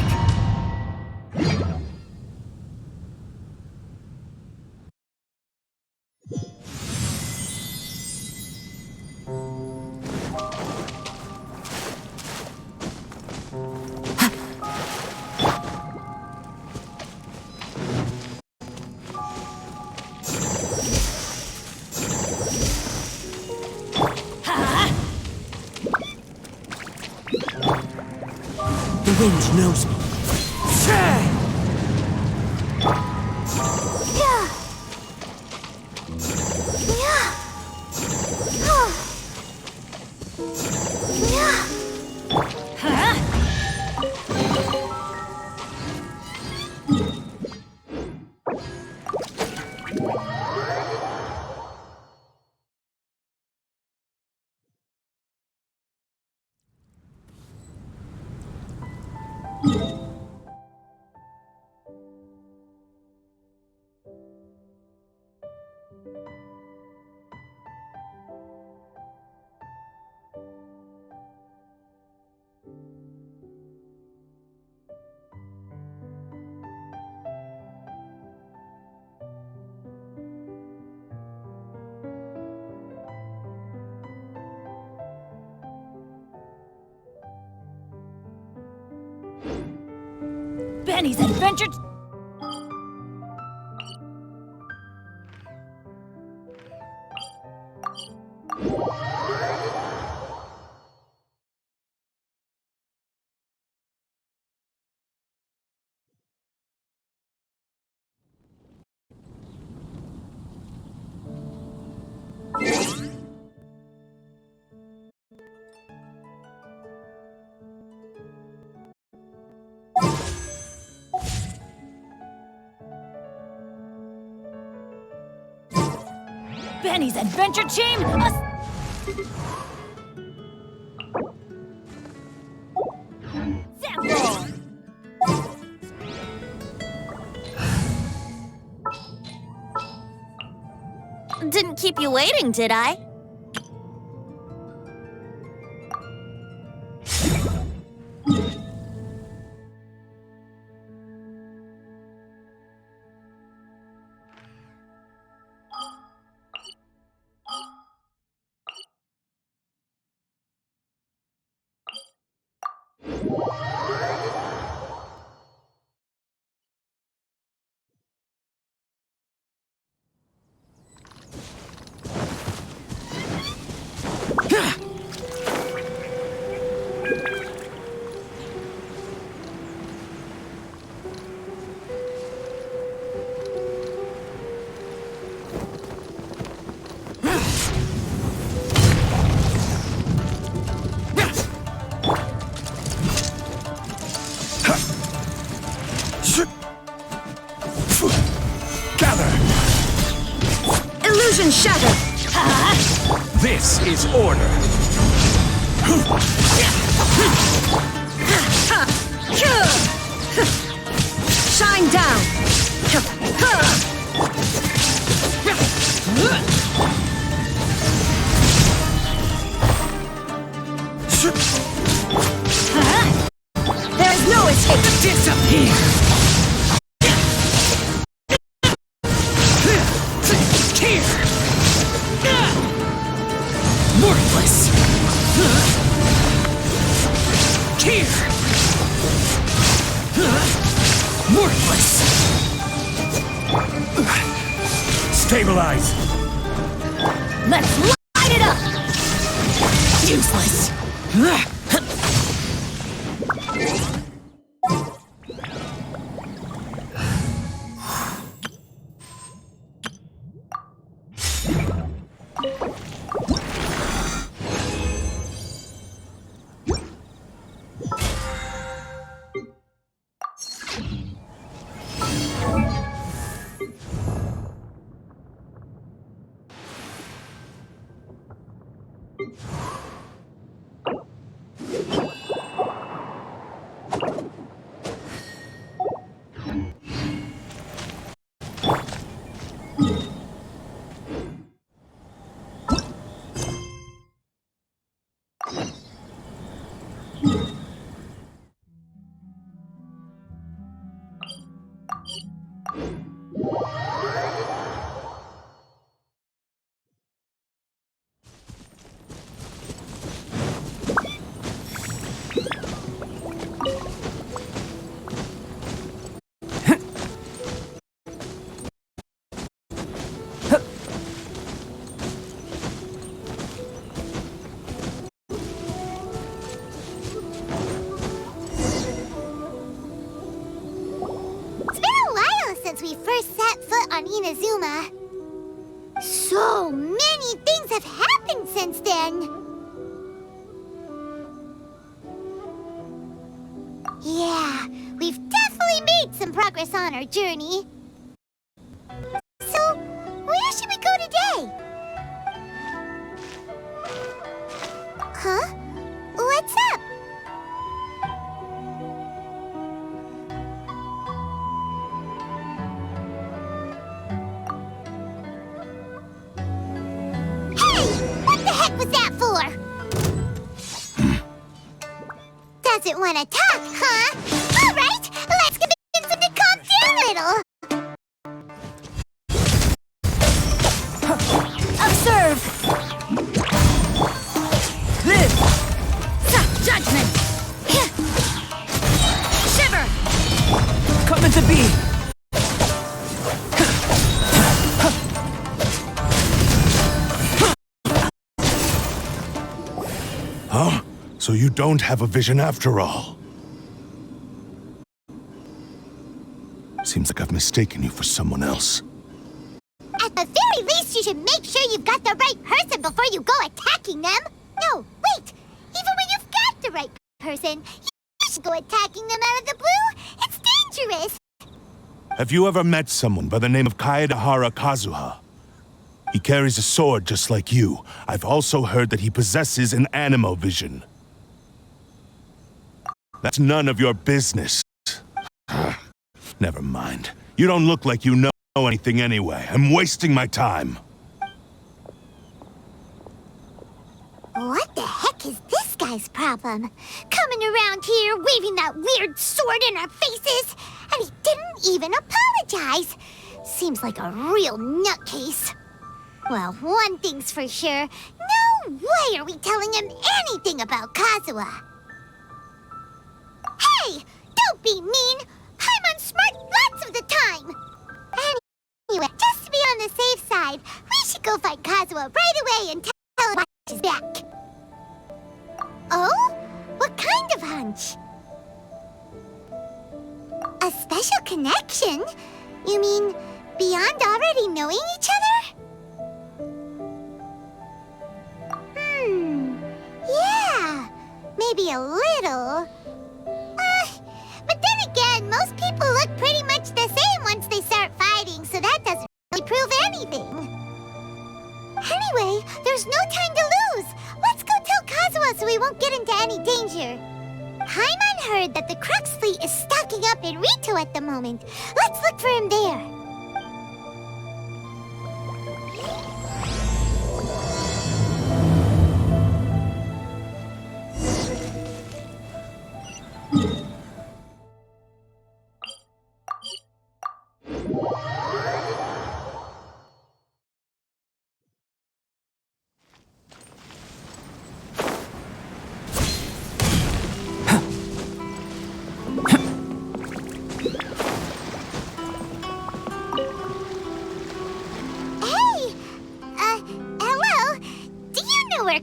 The wind knows me. Benny's Adventure... Benny's Adventure Team! Sample! Didn't keep you waiting, did I? Illusion shattered! This is order. Shine down! There is no escape! Disappear! Worthless! Here! Worthless! Stabilize. Let's light it up! Useless! It's been a while since we first set foot on Inazuma. So many things have happened since then. Yeah, we've definitely made some progress on our journey. So, where should we go today? Huh? What's up? Hey! What the heck was that for? Doesn't want to talk, huh? All right, let's convince him to calm down a little. Observe! Live! Judgment! Shiver! Come into be! Huh? So you don't have a vision after all? Seems like I've mistaken you for someone else. At the very least, you should make sure you've got the right person before you go attacking them. No, wait! Even when you've got the right person, you should go attacking them out of the blue. It's dangerous. Have you ever met someone by the name of Kaedehara Kazuha? He carries a sword just like you. I've also heard that he possesses an animo vision. That's none of your business. Never mind. You don't look like you know anything anyway. I'm wasting my time. What the heck is this guy's problem? Coming around here, waving that weird sword in our faces, and he didn't even apologize. Seems like a real nutcase. Well, one thing's for sure. No way are we telling him anything about Kazuha. Hey! Don't be mean! I'm unsmart lots of the time! Anyway, just to be on the safe side, we should go find Kazuha right away and tell him he's back. Oh? What kind of hunch? A special connection? You mean beyond already knowing each other? Yeah, maybe a little. But then again, most people look pretty much the same once they start fighting, so that doesn't really prove anything. Anyway, there's no time to lose. Let's go tell Kazuha so we won't get into any danger. Paimon heard that the Crux fleet is stocking up in Rito at the moment. Let's look for him there.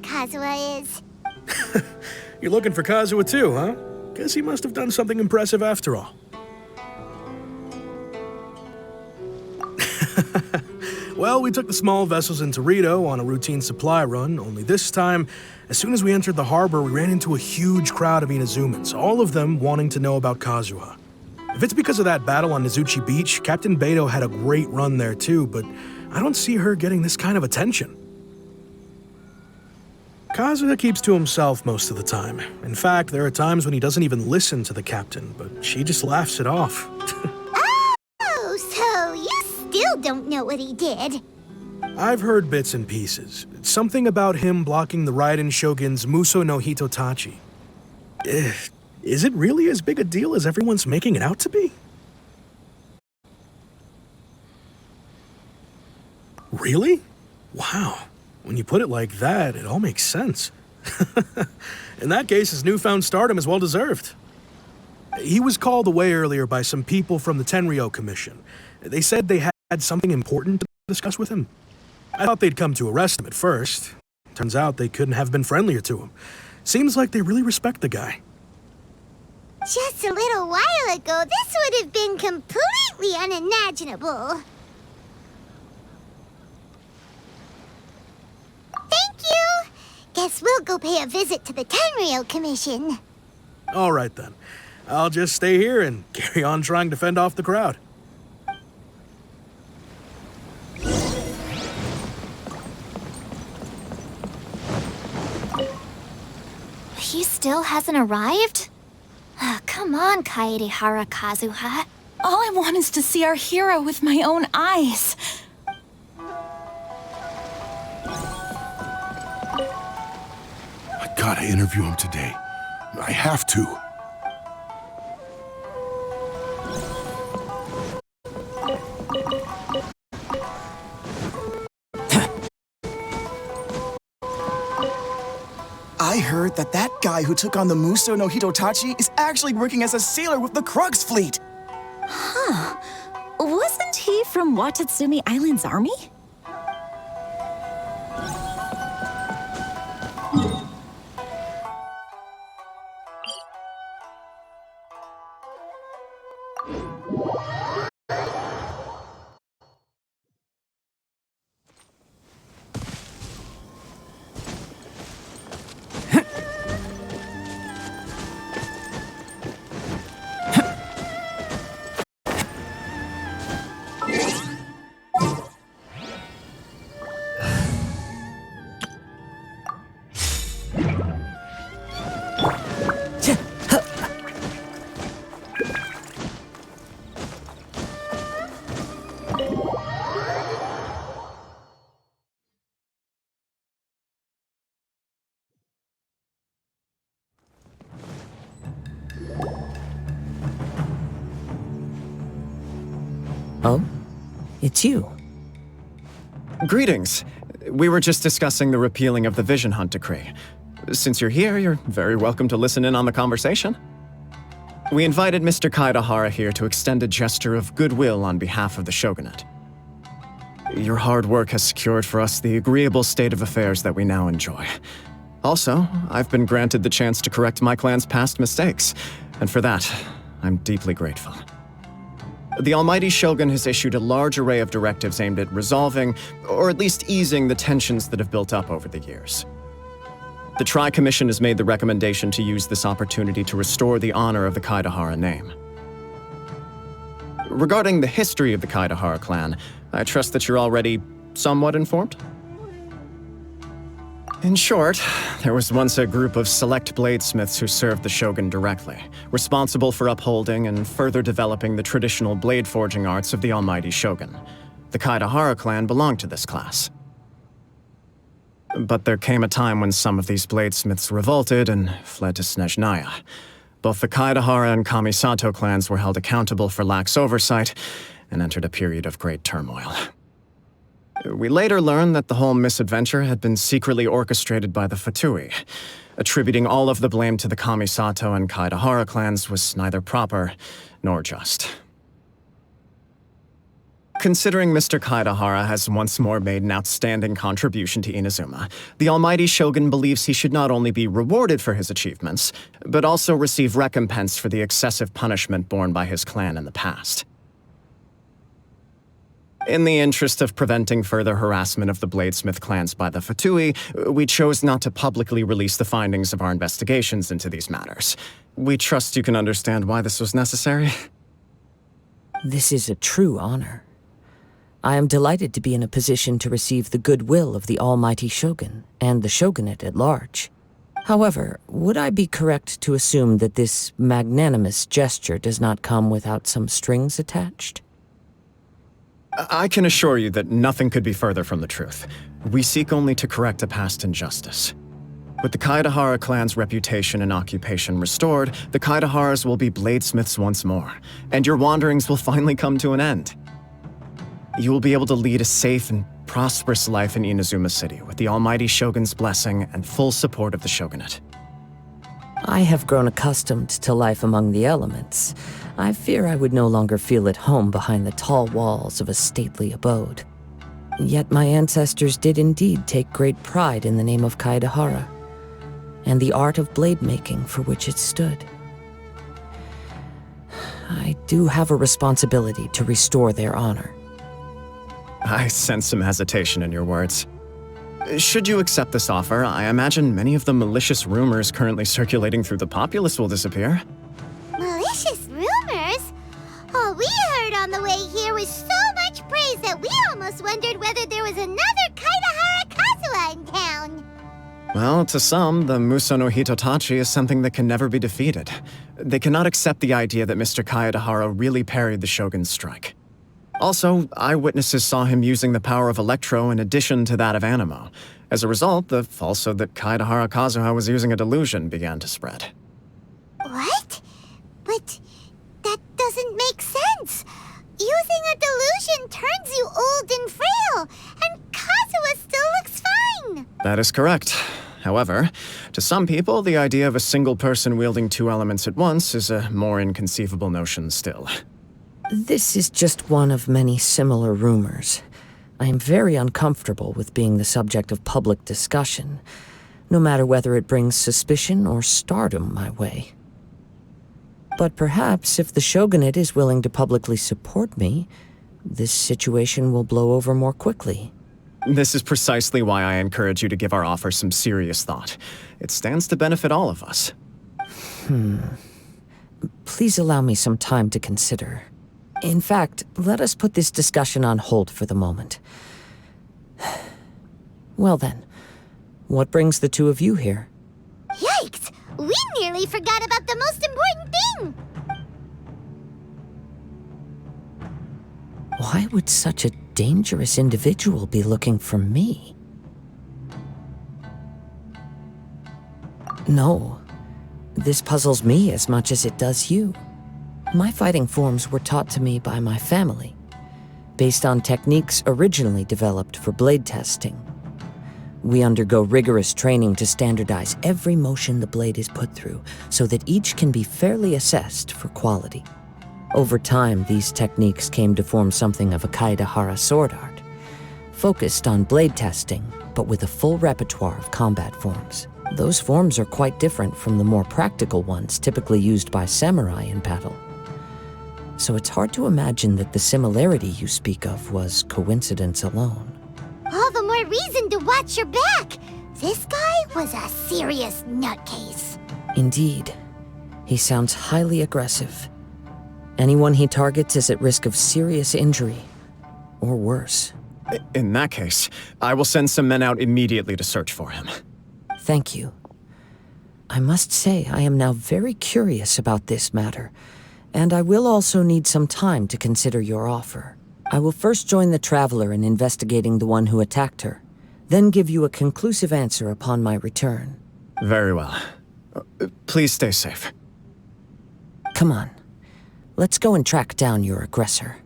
Kazuha is. You're looking for Kazuha too, huh? Guess he must have done something impressive after all. Well, we took the small vessels into Rito on a routine supply run, only this time, as soon as we entered the harbor, we ran into a huge crowd of Inazumans, all of them wanting to know about Kazuha. If it's because of that battle on Nizuchi Beach, Captain Beidou had a great run there too, but I don't see her getting this kind of attention. Kazuha keeps to himself most of the time. In fact, there are times when he doesn't even listen to the captain, but she just laughs it off. Oh, so you still don't know what he did? I've heard bits and pieces. Something about him blocking the Raiden Shogun's Muso no Hitotachi. Is it really as big a deal as everyone's making it out to be? Really? Wow. When you put it like that, it all makes sense. In that case, his newfound stardom is well deserved. He was called away earlier by some people from the Tenryou Commission. They said they had something important to discuss with him. I thought they'd come to arrest him at first. Turns out they couldn't have been friendlier to him. Seems like they really respect the guy. Just a little while ago, this would have been completely unimaginable. Thank you! Guess we'll go pay a visit to the Tenryou Commission. All right then. I'll just stay here and carry on trying to fend off the crowd. He still hasn't arrived? Come on, Kaedehara Kazuha. All I want is to see our hero with my own eyes. I gotta interview him today. I have to. I heard that guy who took on the Muso no Hitotachi is actually working as a sailor with the Crux fleet. Huh. Wasn't he from Watatsumi Island's army? Oh? It's you. Greetings. We were just discussing the repealing of the Vision Hunt Decree. Since you're here, you're very welcome to listen in on the conversation. We invited Mr. Kaedehara here to extend a gesture of goodwill on behalf of the Shogunate. Your hard work has secured for us the agreeable state of affairs that we now enjoy. Also, I've been granted the chance to correct my clan's past mistakes, and for that, I'm deeply grateful. The Almighty Shogun has issued a large array of directives aimed at resolving, or at least easing, the tensions that have built up over the years. The Tri-Commission has made the recommendation to use this opportunity to restore the honor of the Kaedehara name. Regarding the history of the Kaedehara clan, I trust that you're already somewhat informed? In short, there was once a group of select bladesmiths who served the Shogun directly, responsible for upholding and further developing the traditional blade forging arts of the Almighty Shogun. The Kaedehara clan belonged to this class. But there came a time when some of these bladesmiths revolted and fled to Snezhnaya. Both the Kaedehara and Kamisato clans were held accountable for lax oversight and entered a period of great turmoil. We later learned that the whole misadventure had been secretly orchestrated by the Fatui. Attributing all of the blame to the Kamisato and Kaedehara clans was neither proper nor just. Considering Mr. Kaedehara has once more made an outstanding contribution to Inazuma, the Almighty Shogun believes he should not only be rewarded for his achievements, but also receive recompense for the excessive punishment borne by his clan in the past. In the interest of preventing further harassment of the bladesmith clans by the Fatui, we chose not to publicly release the findings of our investigations into these matters. We trust you can understand why this was necessary. This is a true honor. I am delighted to be in a position to receive the goodwill of the Almighty Shogun and the Shogunate at large. However, would I be correct to assume that this magnanimous gesture does not come without some strings attached? I can assure you that nothing could be further from the truth. We seek only to correct a past injustice. With the Kaedehara clan's reputation and occupation restored, the Kaedeharas will be bladesmiths once more, and your wanderings will finally come to an end. You will be able to lead a safe and prosperous life in Inazuma City with the almighty Shogun's blessing and full support of the Shogunate. I have grown accustomed to life among the elements. I fear I would no longer feel at home behind the tall walls of a stately abode. Yet my ancestors did indeed take great pride in the name of Kaedahara, and the art of blade making for which it stood. I do have a responsibility to restore their honor. I sense some hesitation in your words. Should you accept this offer, I imagine many of the malicious rumors currently circulating through the populace will disappear. Malicious rumors? All we heard on the way here was so much praise that we almost wondered whether there was another Kaedahara Kazuha in town. Well, to some, the Muso no Hitotachi is something that can never be defeated. They cannot accept the idea that Mr. Kaedahara really parried the Shogun's strike. Also, eyewitnesses saw him using the power of Electro in addition to that of Anemo. As a result, the falsehood that Kaedahara Kazuha was using a delusion began to spread. What? But that doesn't make sense. Using a delusion turns you old and frail, and Kazuha still looks fine. That is correct. However, to some people, the idea of a single person wielding two elements at once is a more inconceivable notion still. This is just one of many similar rumors. I am very uncomfortable with being the subject of public discussion, no matter whether it brings suspicion or stardom my way. But perhaps if the Shogunate is willing to publicly support me, this situation will blow over more quickly. This is precisely why I encourage you to give our offer some serious thought. It stands to benefit all of us. Please allow me some time to consider. In fact, let us put this discussion on hold for the moment. Well then, what brings the two of you here? Yikes! We nearly forgot about the most important thing! Why would such a dangerous individual be looking for me? No, this puzzles me as much as it does you. My fighting forms were taught to me by my family, based on techniques originally developed for blade testing. We undergo rigorous training to standardize every motion the blade is put through, so that each can be fairly assessed for quality. Over time, these techniques came to form something of a Kaedahara sword art, focused on blade testing, but with a full repertoire of combat forms. Those forms are quite different from the more practical ones typically used by samurai in battle. So it's hard to imagine that the similarity you speak of was coincidence alone. All the more reason to watch your back! This guy was a serious nutcase. Indeed. He sounds highly aggressive. Anyone he targets is at risk of serious injury, or worse. In that case, I will send some men out immediately to search for him. Thank you. I must say I am now very curious about this matter, and I will also need some time to consider your offer. I will first join the Traveler in investigating the one who attacked her, then give you a conclusive answer upon my return. Very well. Please stay safe. Come on. Let's go and track down your aggressor.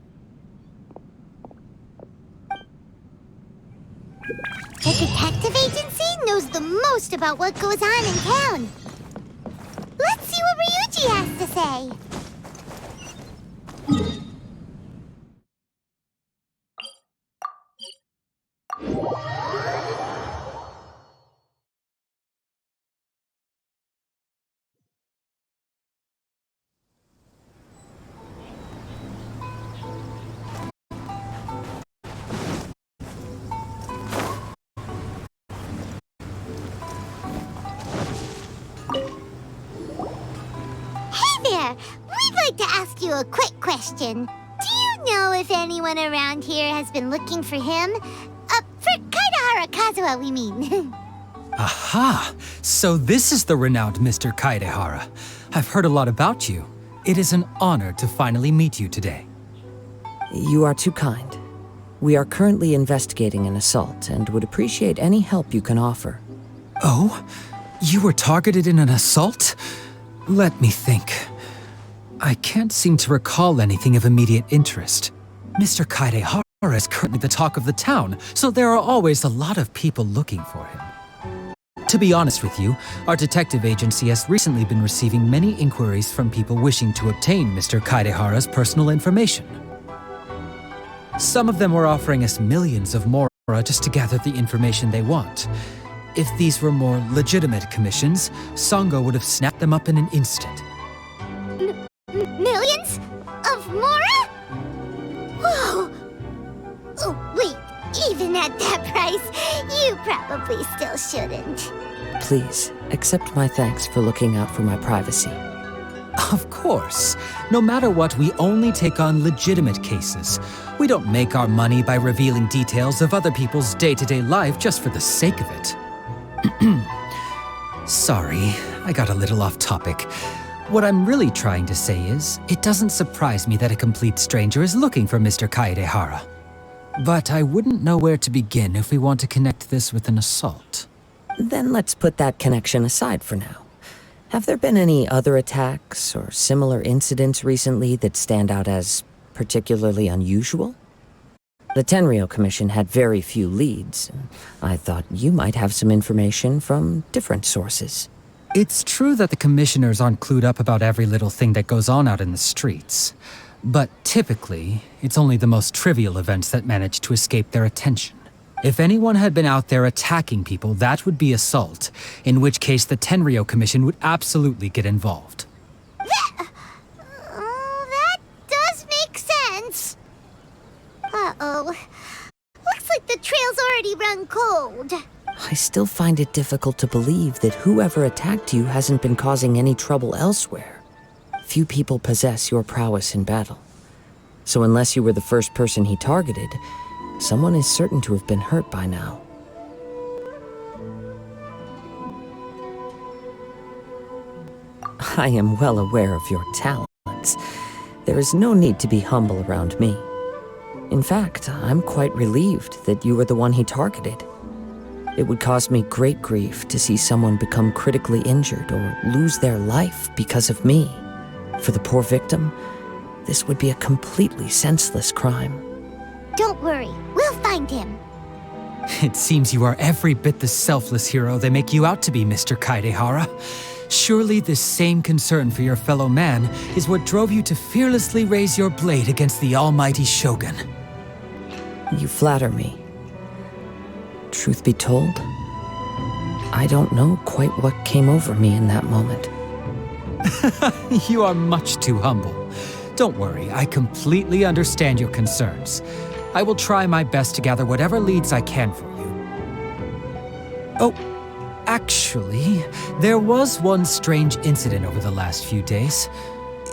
The detective agency knows the most about what goes on in town. Let's see what Ryuji has to say. We'd like to ask you a quick question. Do you know if anyone around here has been looking for him? For Kaedahara Kazuha, we mean. Aha! So this is the renowned Mr. Kaedahara. I've heard a lot about you. It is an honor to finally meet you today. You are too kind. We are currently investigating an assault and would appreciate any help you can offer. Oh? You were targeted in an assault? Let me think. I can't seem to recall anything of immediate interest. Mr. Kaedahara is currently the talk of the town, so there are always a lot of people looking for him. To be honest with you, our detective agency has recently been receiving many inquiries from people wishing to obtain Mr. Kaedehara's personal information. Some of them were offering us millions of mora just to gather the information they want. If these were more legitimate commissions, Sango would have snapped them up in an instant. Millions? Of mora? Whoa! Oh, wait, even at that price, you probably still shouldn't. Please, accept my thanks for looking out for my privacy. Of course. No matter what, we only take on legitimate cases. We don't make our money by revealing details of other people's day-to-day life just for the sake of it. Sorry, I got a little off topic. What I'm really trying to say is, it doesn't surprise me that a complete stranger is looking for Mr. Kaedehara. But I wouldn't know where to begin if we want to connect this with an assault. Then let's put that connection aside for now. Have there been any other attacks or similar incidents recently that stand out as particularly unusual? The Tenryou Commission had very few leads. I thought you might have some information from different sources. It's true that the commissioners aren't clued up about every little thing that goes on out in the streets. But typically, it's only the most trivial events that manage to escape their attention. If anyone had been out there attacking people, that would be assault, in which case the Tenryou Commission would absolutely get involved. That does make sense. Uh-oh. Looks like the trail's already run cold. I still find it difficult to believe that whoever attacked you hasn't been causing any trouble elsewhere. Few people possess your prowess in battle. So unless you were the first person he targeted, someone is certain to have been hurt by now. I am well aware of your talents. There is no need to be humble around me. In fact, I'm quite relieved that you were the one he targeted. It would cause me great grief to see someone become critically injured or lose their life because of me. For the poor victim, this would be a completely senseless crime. Don't worry, we'll find him. It seems you are every bit the selfless hero they make you out to be, Mr. Kaedehara. Surely this same concern for your fellow man is what drove you to fearlessly raise your blade against the almighty Shogun. You flatter me. Truth be told, I don't know quite what came over me in that moment. You are much too humble. Don't worry, I completely understand your concerns. I will try my best to gather whatever leads I can for you. Oh, actually, there was one strange incident over the last few days.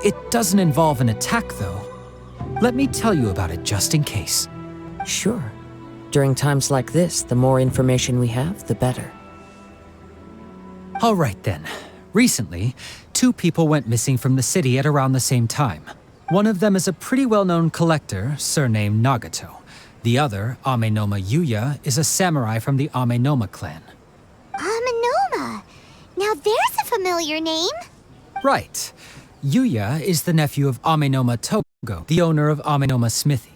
It doesn't involve an attack, though. Let me tell you about it just in case. Sure. During times like this, the more information we have, the better. All right then. Recently, 2 people went missing from the city at around the same time. One of them is a pretty well-known collector, surnamed Nagato. The other, Amenoma Yuya, is a samurai from the Amenoma clan. Amenoma? Now there's a familiar name. Right. Yuya is the nephew of Amenoma Togo, the owner of Amenoma Smithy.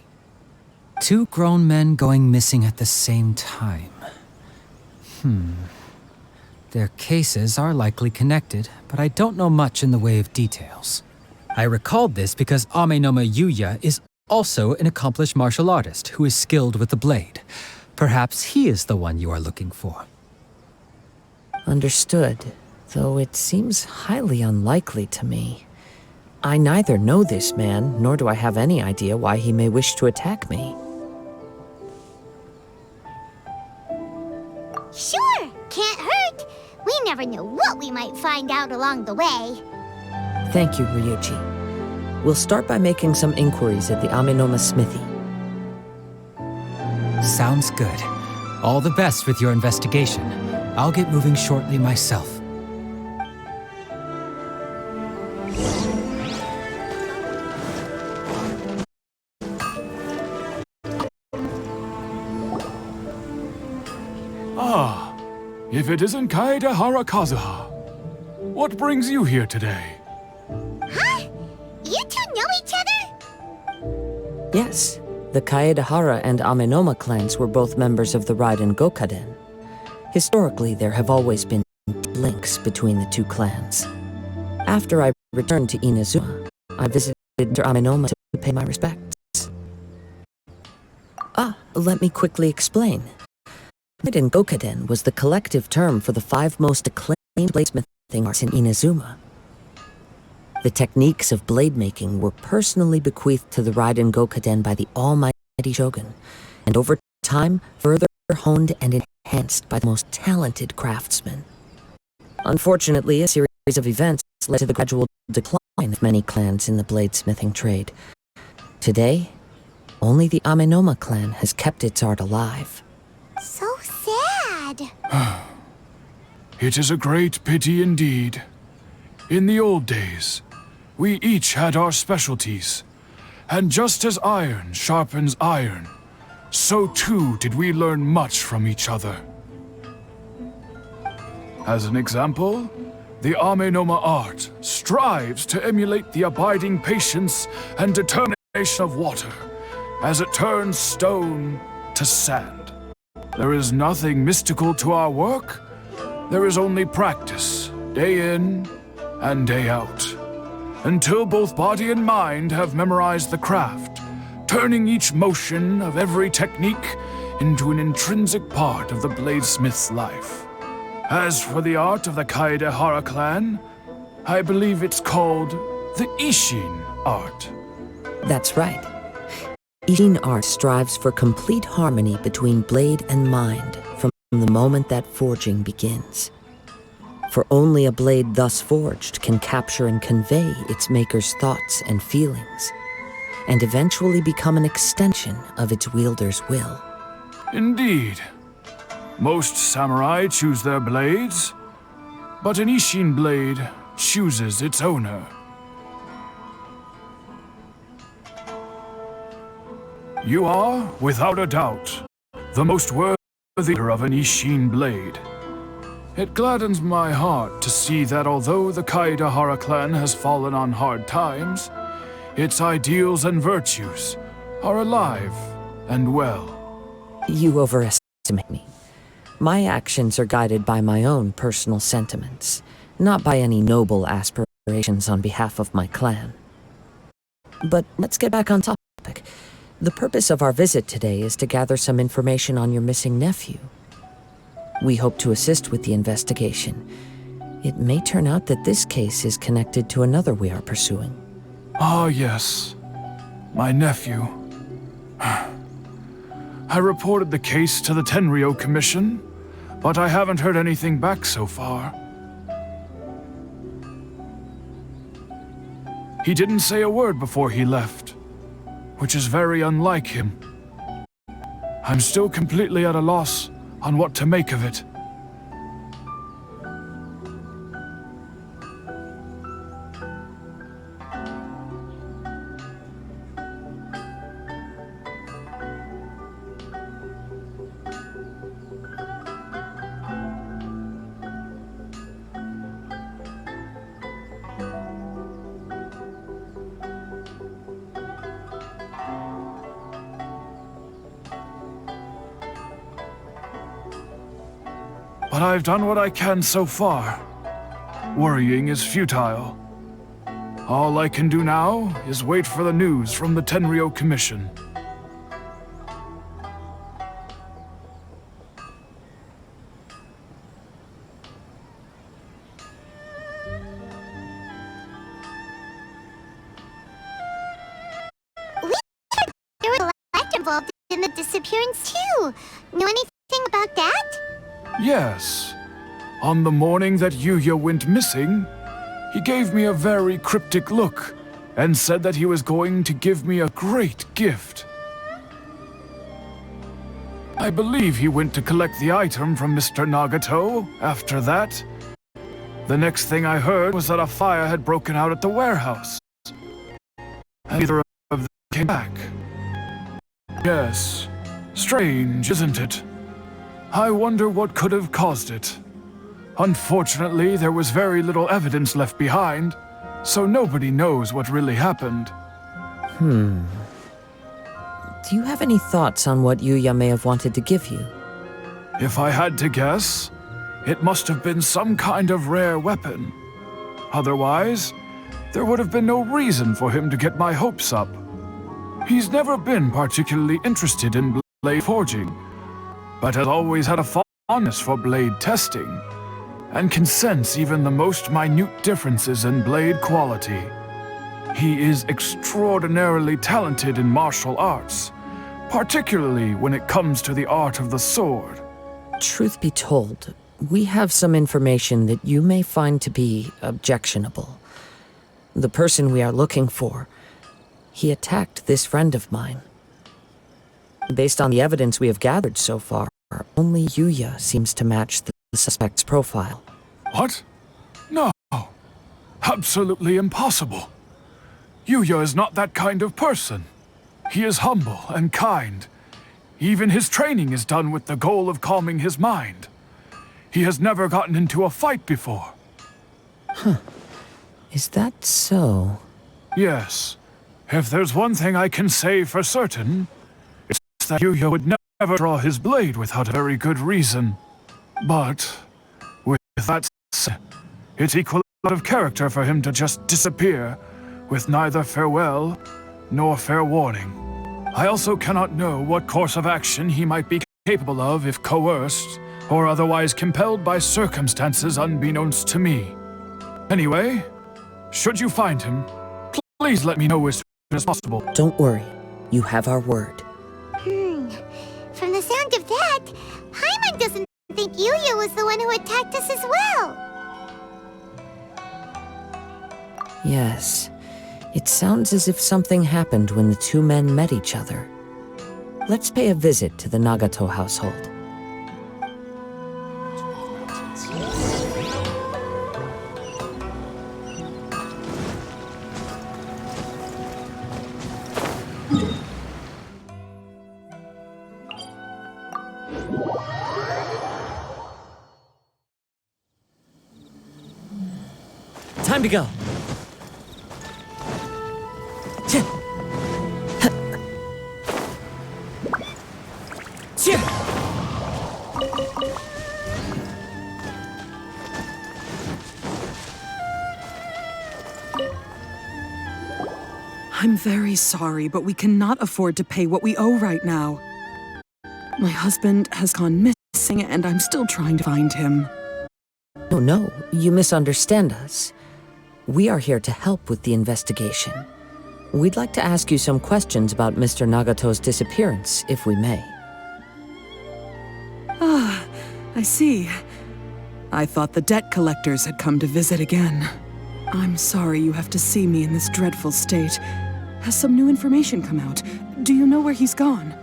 2 grown men going missing at the same time. Their cases are likely connected, but I don't know much in the way of details. I recalled this because Amenoma Yuya is also an accomplished martial artist who is skilled with the blade. Perhaps he is the one you are looking for. Understood, though it seems highly unlikely to me. I neither know this man, nor do I have any idea why he may wish to attack me. Sure, can't hurt. We never know what we might find out along the way. Thank you, Ryuji. We'll start by making some inquiries at the Amenoma Smithy. Sounds good. All the best with your investigation. I'll get moving shortly myself. Ah, if it isn't Kaedehara Kazuha. What brings you here today? Huh? You two know each other? Yes, The Kaedahara and Amenoma clans were both members of the Raiden Gokaden. Historically, there have always been links between the two clans. After I returned to Inazuma, I visited Amenoma to pay my respects. Let me quickly explain. Raiden Gokaden was the collective term for the 5 most acclaimed bladesmithing arts in Inazuma. The techniques of blade making were personally bequeathed to the Raiden Gokaden by the almighty Shogun, and over time further honed and enhanced by the most talented craftsmen. Unfortunately, a series of events led to the gradual decline of many clans in the bladesmithing trade. Today, only the Amenoma clan has kept its art alive. So sad. It is a great pity indeed. In the old days, we each had our specialties, and just as iron sharpens iron, so too did we learn much from each other. As an example, the Amenoma art strives to emulate the abiding patience and determination of water, as it turns stone to sand. There is nothing mystical to our work. There is only practice, day in and day out, until both body and mind have memorized the craft, turning each motion of every technique into an intrinsic part of the bladesmith's life. As for the art of the Kaedahara clan, I believe it's called the Ishin art. That's right. Ishin art strives for complete harmony between blade and mind from the moment that forging begins. For only a blade thus forged can capture and convey its maker's thoughts and feelings, and eventually become an extension of its wielder's will. Indeed. Most samurai choose their blades, but an Ishin blade chooses its owner. You are, without a doubt, the most worthy of an Ishin blade. It gladdens my heart to see that although the Kaedahara clan has fallen on hard times, its ideals and virtues are alive and well. You overestimate me. My actions are guided by my own personal sentiments, not by any noble aspirations on behalf of my clan. But let's get back on topic. The purpose of our visit today is to gather some information on your missing nephew. We hope to assist with the investigation. It may turn out that this case is connected to another we are pursuing. Ah, yes. My nephew. I reported the case to the Tenryou Commission, but I haven't heard anything back so far. He didn't say a word before he left, which is very unlike him. I'm still completely at a loss on what to make of it. But I've done what I can so far. Worrying is futile. All I can do now is wait for the news from the Tenryou Commission. We heard there were a lot involved in the disappearance too. Know anything about that? Yes. On the morning that Yuya went missing, he gave me a very cryptic look and said that he was going to give me a great gift. I believe he went to collect the item from Mr. Nagato after that. The next thing I heard was that a fire had broken out at the warehouse. And neither of them came back. Yes. Strange, isn't it? I wonder what could have caused it. Unfortunately, there was very little evidence left behind, so nobody knows what really happened. Do you have any thoughts on what Yuya may have wanted to give you? If I had to guess, it must have been some kind of rare weapon. Otherwise, there would have been no reason for him to get my hopes up. He's never been particularly interested in blade forging, but has always had a fondness for blade testing, and can sense even the most minute differences in blade quality. He is extraordinarily talented in martial arts, particularly when it comes to the art of the sword. Truth be told, we have some information that you may find to be objectionable. The person we are looking for, he attacked this friend of mine. Based on the evidence we have gathered so far, only Yuya seems to match the suspect's profile. What? No. Absolutely impossible. Yuya is not that kind of person. He is humble and kind. Even his training is done with the goal of calming his mind. He has never gotten into a fight before. Huh. Is that so? Yes. If there's one thing I can say for certain, it's that Yuya would never draw his blade without a very good reason. But, with that said, it's equally out of character for him to just disappear, with neither farewell nor fair warning. I also cannot know what course of action he might be capable of if coerced, or otherwise compelled by circumstances unbeknownst to me. Anyway, should you find him, please let me know as soon as possible. Don't worry. You have our word. From the sound of that, Paimon doesn't think Yuya was the one who attacked us as well. Yes. It sounds as if something happened when the two men met each other. Let's pay a visit to the Nagato household. Time to go. I'm very sorry, but we cannot afford to pay what we owe right now. My husband has gone missing, and I'm still trying to find him. No, you misunderstand us. We are here to help with the investigation. We'd like to ask you some questions about Mr. Nagato's disappearance, if we may. Ah, I see. I thought the debt collectors had come to visit again. I'm sorry you have to see me in this dreadful state. Has some new information come out? Do you know where he's gone?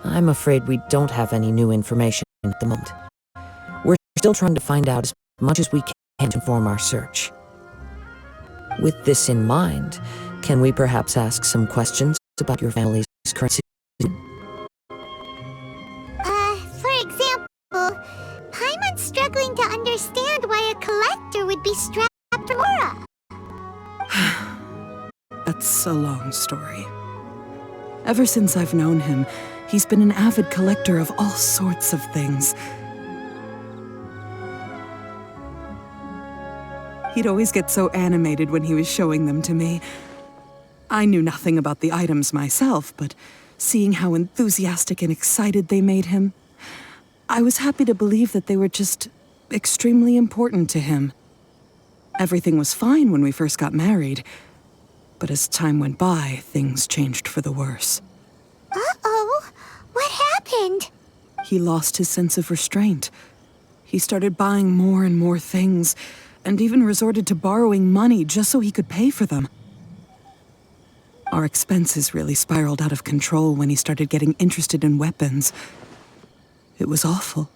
I'm afraid we don't have any new information at the moment. We're still trying to find out as much as we can to inform our search. With this in mind, can we perhaps ask some questions about your family's current situation? For example, Paimon's struggling to understand why a collector would be strapped to Aura. That's a long story. Ever since I've known him, he's been an avid collector of all sorts of things. He'd always get so animated when he was showing them to me. I knew nothing about the items myself, but seeing how enthusiastic and excited they made him, I was happy to believe that they were just extremely important to him. Everything was fine when we first got married, but as time went by, things changed for the worse. Uh-oh, what happened? He lost his sense of restraint. He started buying more and more things, and even resorted to borrowing money just so he could pay for them. Our expenses really spiraled out of control when he started getting interested in weapons. It was awful.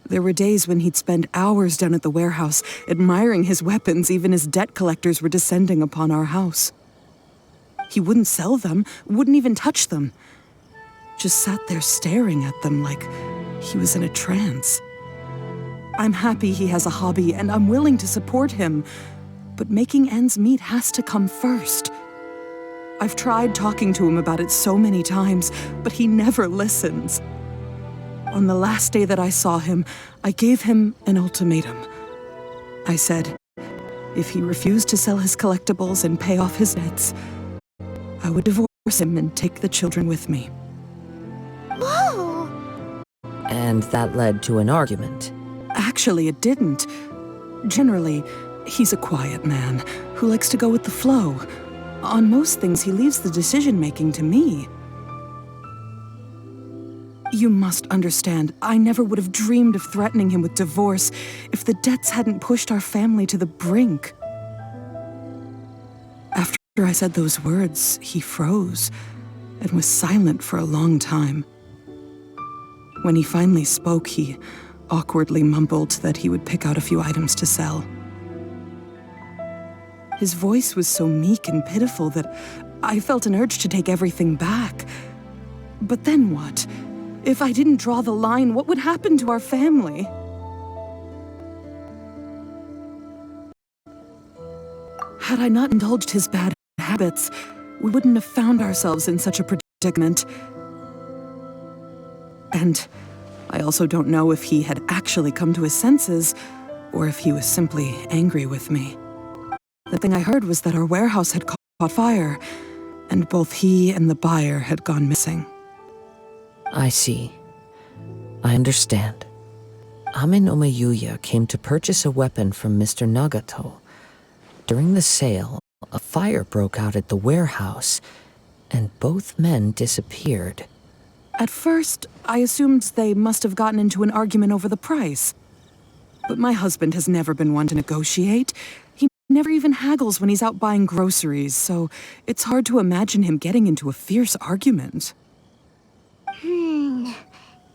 There were days when he'd spend hours down at the warehouse, admiring his weapons even as debt collectors were descending upon our house. He wouldn't sell them, wouldn't even touch them. Just sat there staring at them like he was in a trance. I'm happy he has a hobby, and I'm willing to support him. but making ends meet has to come first. I've tried talking to him about it so many times, but he never listens. On the last day that I saw him, I gave him an ultimatum. I said, if he refused to sell his collectibles and pay off his debts, I would divorce him and take the children with me. Whoa! And that led to an argument. Actually, it didn't. Generally, he's a quiet man who likes to go with the flow. On most things, he leaves the decision-making to me. You must understand, I never would have dreamed of threatening him with divorce if the debts hadn't pushed our family to the brink. After I said those words, he froze and was silent for a long time. When he finally spoke, he awkwardly mumbled that he would pick out a few items to sell. His voice was so meek and pitiful that I felt an urge to take everything back. But then what? If I didn't draw the line, what would happen to our family? Had I not indulged his bad habits, we wouldn't have found ourselves in such a predicament. And I also don't know if he had actually come to his senses, or if he was simply angry with me. The thing I heard was that our warehouse had caught fire, and both he and the buyer had gone missing. I see. I understand. Ame no Mayuya came to purchase a weapon from Mr. Nagato. During the sale, a fire broke out at the warehouse, and both men disappeared. At first, I assumed they must have gotten into an argument over the price. But my husband has never been one to negotiate. He never even haggles when he's out buying groceries, so it's hard to imagine him getting into a fierce argument.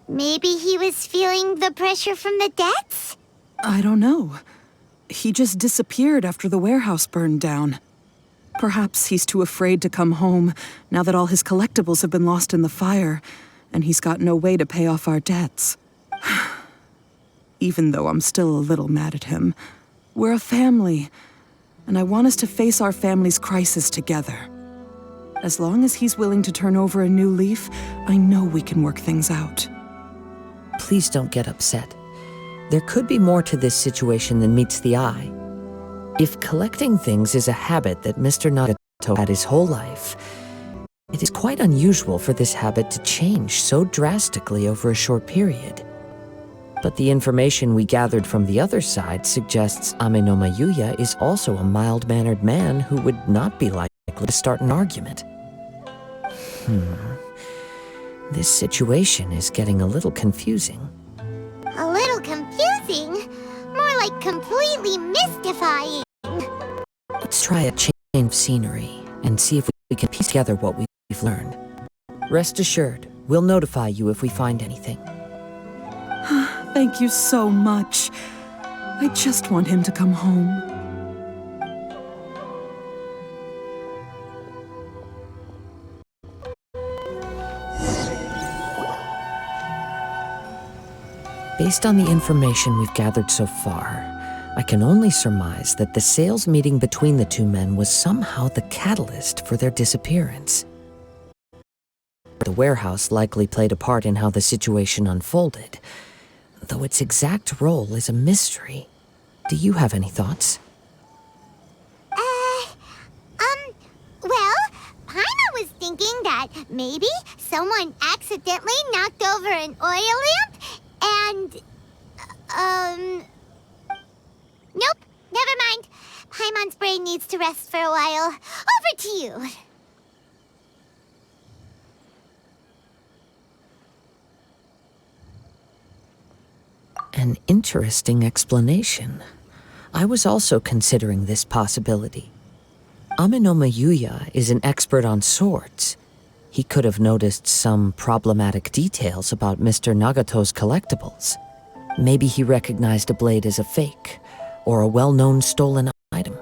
Maybe he was feeling the pressure from the debts? I don't know. He just disappeared after the warehouse burned down. Perhaps he's too afraid to come home now that all his collectibles have been lost in the fire, and he's got no way to pay off our debts. Even though I'm still a little mad at him, we're a family, and I want us to face our family's crisis together. As long as he's willing to turn over a new leaf, I know we can work things out. Please don't get upset. There could be more to this situation than meets the eye. If collecting things is a habit that Mr. Nagato had his whole life, it is quite unusual for this habit to change so drastically over a short period. But the information we gathered from the other side suggests Ame no Mayuya is also a mild-mannered man who would not be likely to start an argument. This situation is getting a little confusing. A little confusing? More like completely mystifying. Let's try a change of scenery and see if we can piece together what we've learned. Rest assured, we'll notify you if we find anything. Thank you so much. I just want him to come home. Based on the information we've gathered so far, I can only surmise that the sales meeting between the two men was somehow the catalyst for their disappearance. The warehouse likely played a part in how the situation unfolded, though its exact role is a mystery. Do you have any thoughts? Well, Paimon was thinking that maybe someone accidentally knocked over an oil lamp and, nope, never mind. Paimon's brain needs to rest for a while. Over to you. An interesting explanation. I was also considering this possibility. Ame no Mayuya is an expert on swords. He could have noticed some problematic details about Mr. Nagato's collectibles. Maybe he recognized a blade as a fake, or a well-known stolen item.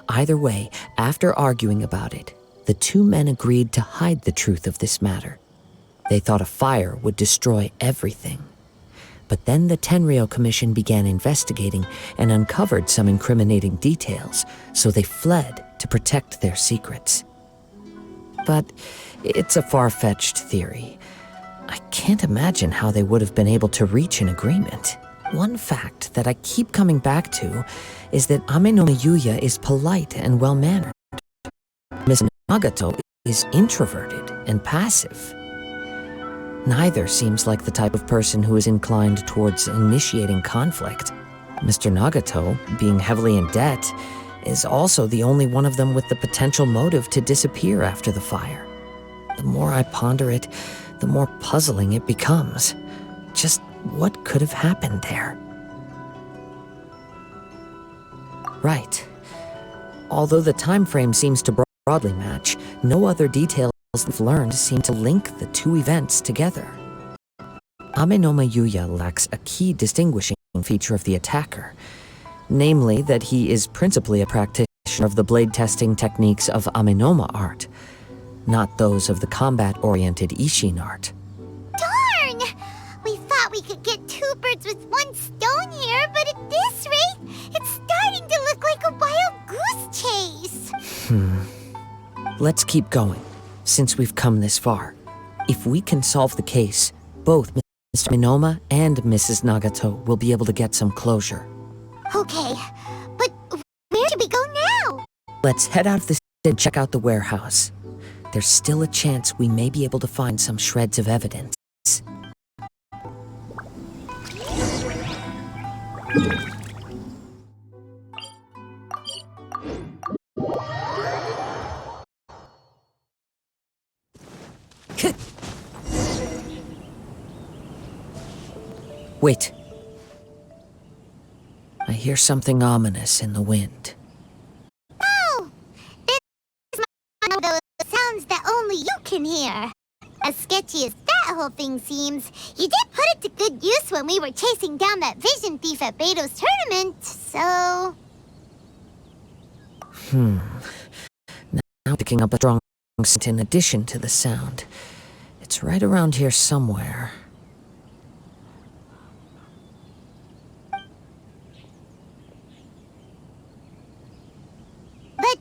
Either way, after arguing about it, the two men agreed to hide the truth of this matter. They thought a fire would destroy everything. But then the Tenryou Commission began investigating and uncovered some incriminating details, so they fled to protect their secrets. But it's a far-fetched theory. I can't imagine how they would have been able to reach an agreement. One fact that I keep coming back to is that Amenoma Yuya is polite and well-mannered. Miss Nagato is introverted and passive. Neither seems like the type of person who is inclined towards initiating conflict. Mr. Nagato, being heavily in debt, is also the only one of them with the potential motive to disappear after the fire. The more I ponder it, the more puzzling it becomes. Just what could have happened there? Right. Although the time frame seems to broadly match, no other details we've learned seem to link the two events together. Amenoma Yuya lacks a key distinguishing feature of the attacker, namely that he is principally a practitioner of the blade testing techniques of Amenoma art, not those of the combat-oriented Ishin art. Darn! We thought we could get two birds with one stone here, but at this rate, it's starting to look like a wild goose chase. Let's keep going, since we've come this far. If we can solve the case, both Mr. Amenoma and Mrs. Nagato will be able to get some closure. Okay, but where should we go now? Let's head out of the city and check out the warehouse. There's still a chance we may be able to find some shreds of evidence. Wait. I hear something ominous in the wind. Oh! This is one of those sounds that only you can hear. As sketchy as that whole thing seems, you did put it to good use when we were chasing down that vision thief at Beto's tournament, so... Now picking up a strong scent in addition to the sound. It's right around here somewhere. But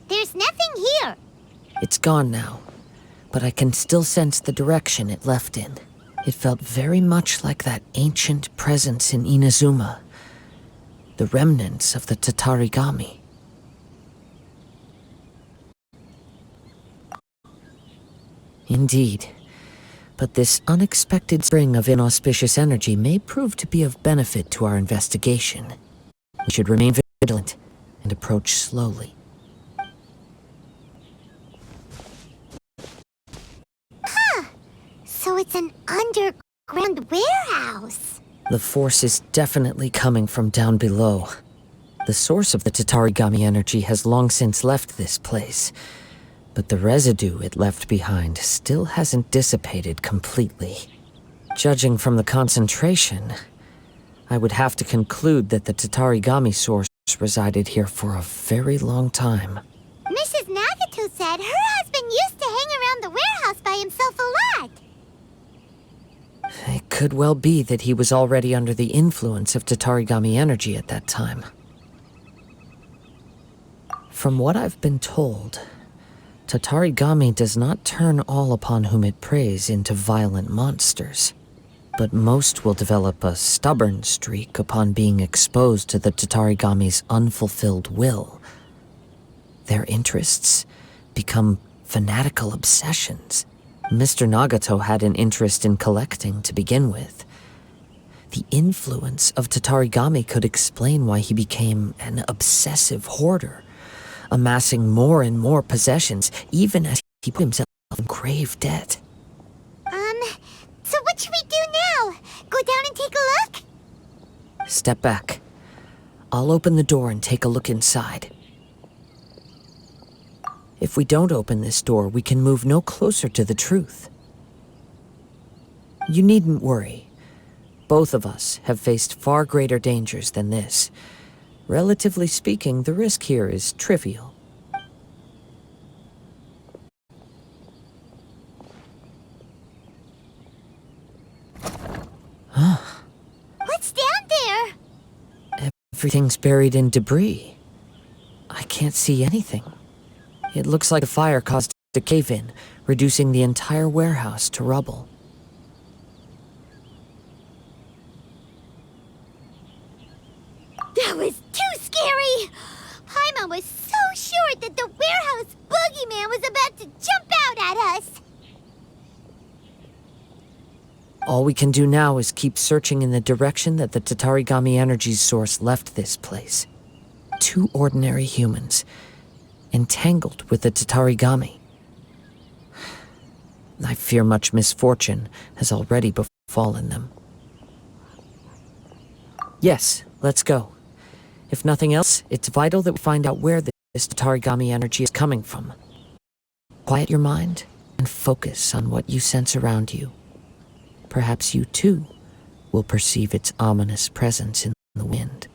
there's nothing here. It's gone now, but I can still sense the direction it left in. It felt very much like that ancient presence in Inazuma, the remnants of the Tatarigami. Indeed, but this unexpected spring of inauspicious energy may prove to be of benefit to our investigation. We should remain vigilant and approach slowly. So it's an underground warehouse. The force is definitely coming from down below. The source of the Tatarigami energy has long since left this place, but the residue it left behind still hasn't dissipated completely. Judging from the concentration, I would have to conclude that the Tatarigami source resided here for a very long time. Mrs. Nagato said her husband used to hang around the warehouse by himself a lot. It could well be that he was already under the influence of Tatarigami energy at that time. From what I've been told, Tatarigami does not turn all upon whom it preys into violent monsters, but most will develop a stubborn streak upon being exposed to the Tatarigami's unfulfilled will. Their interests become fanatical obsessions. Mr. Nagato had an interest in collecting to begin with. The influence of Tatarigami could explain why he became an obsessive hoarder, amassing more and more possessions, even as he put himself in grave debt. So what should we do now? Go down and take a look? Step back. I'll open the door and take a look inside. If we don't open this door, we can move no closer to the truth. You needn't worry. Both of us have faced far greater dangers than this. Relatively speaking, the risk here is trivial. Everything's buried in debris. I can't see anything. It looks like a fire caused a cave-in, reducing the entire warehouse to rubble. That was too scary! Paimon was so sure that the warehouse boogeyman was about to jump out at us! All we can do now is keep searching in the direction that the Tatarigami energy source left this place. 2 ordinary humans, entangled with the Tatarigami. I fear much misfortune has already befallen them. Yes, let's go. If nothing else, it's vital that we find out where this Tatarigami energy is coming from. Quiet your mind and focus on what you sense around you. Perhaps you too will perceive its ominous presence in the wind.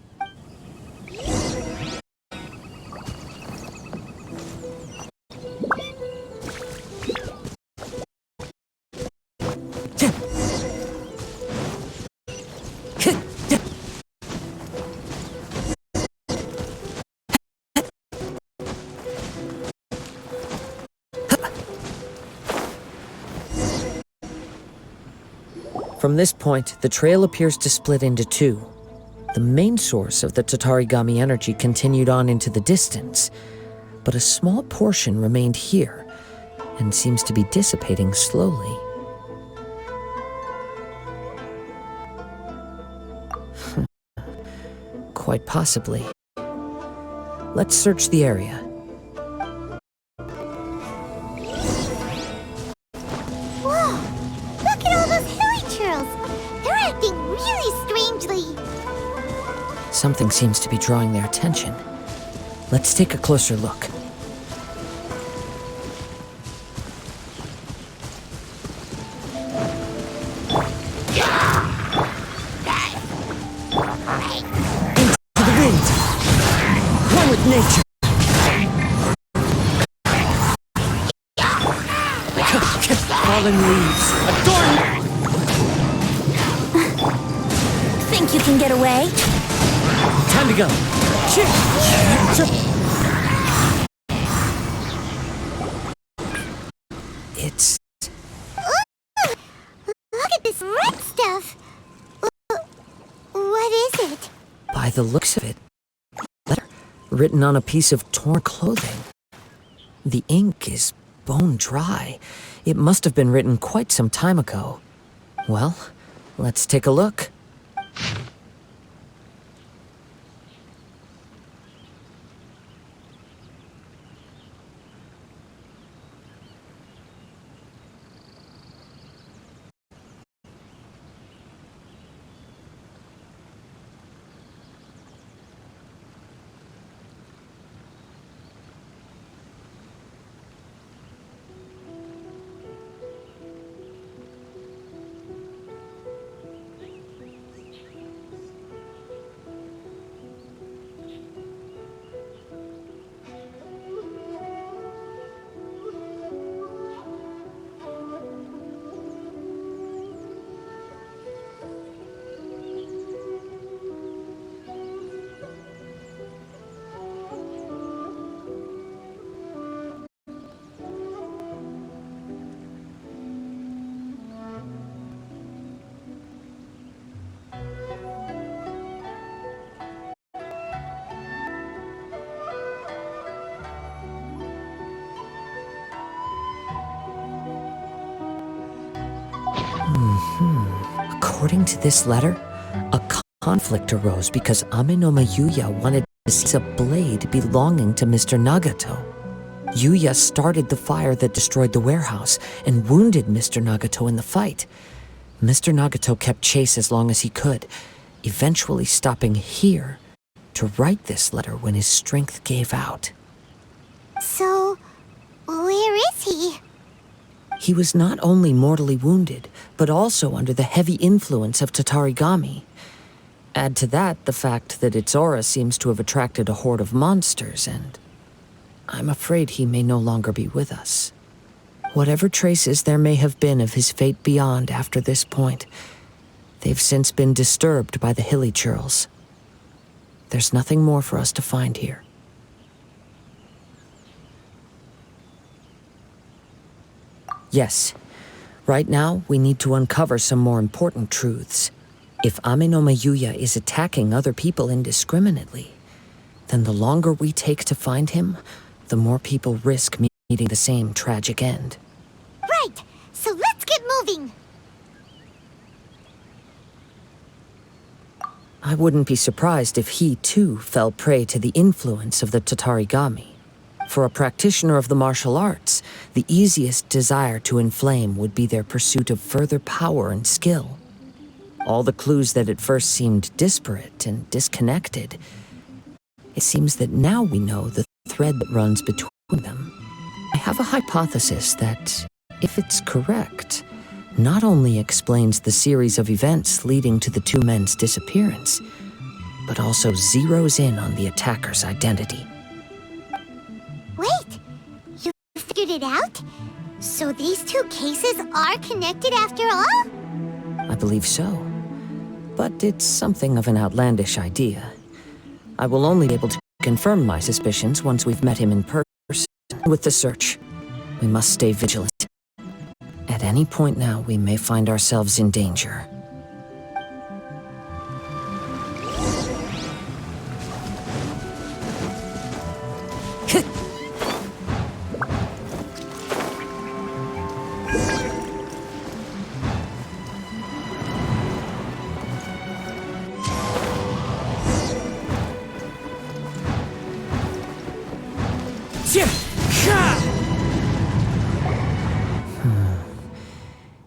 From this point, the trail appears to split into 2. The main source of the Tatarigami energy continued on into the distance, but a small portion remained here and seems to be dissipating slowly. Quite possibly. Let's search the area. They're acting really strangely. Something seems to be drawing their attention. Let's take a closer look. Into the wind! One with nature! Fallen leaves! Adorn! Think you can get away? Time to go. It's... Look at this red stuff. What is it? By the looks of it, a letter written on a piece of torn clothing. The ink is bone dry. It must have been written quite some time ago. Well, let's take a look. According to this letter, a conflict arose because Amenoma Yuya wanted to seize a blade belonging to Mr. Nagato. Yuya started the fire that destroyed the warehouse and wounded Mr. Nagato in the fight. Mr. Nagato kept chase as long as he could, eventually stopping here to write this letter when his strength gave out. So, where is he? He was not only mortally wounded, but also under the heavy influence of Tatarigami. Add to that the fact that its aura seems to have attracted a horde of monsters, and I'm afraid he may no longer be with us. Whatever traces there may have been of his fate beyond after this point, they've since been disturbed by the Hilly Churls. There's nothing more for us to find here. Yes. Right now, we need to uncover some more important truths. If Ame no Mayuya is attacking other people indiscriminately, then the longer we take to find him, the more people risk meeting the same tragic end. Right! So let's get moving! I wouldn't be surprised if he, too, fell prey to the influence of the Tatarigami. For a practitioner of the martial arts, the easiest desire to inflame would be their pursuit of further power and skill. All the clues that at first seemed disparate and disconnected, it seems that now we know the thread that runs between them. I have a hypothesis that, if it's correct, not only explains the series of events leading to the two men's disappearance, but also zeroes in on the attacker's identity. Wait! You figured it out? So these two cases are connected after all? I believe so. But it's something of an outlandish idea. I will only be able to confirm my suspicions once we've met him in person. With the search, we must stay vigilant. At any point now, we may find ourselves in danger.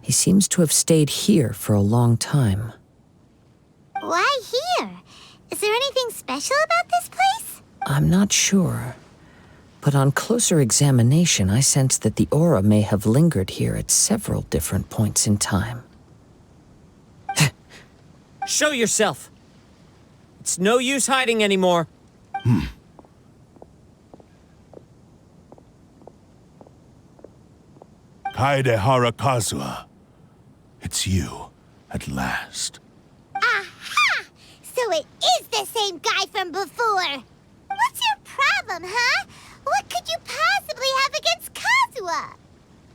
He seems to have stayed here for a long time. Why here? Is there anything special about this place? I'm not sure. But on closer examination, I sense that the aura may have lingered here at several different points in time. Show yourself! It's no use hiding anymore. Kaedehara Kazuha. It's you, at last. Aha! So it is the same guy from before! What's your problem, huh? What could you possibly have against Kazuha?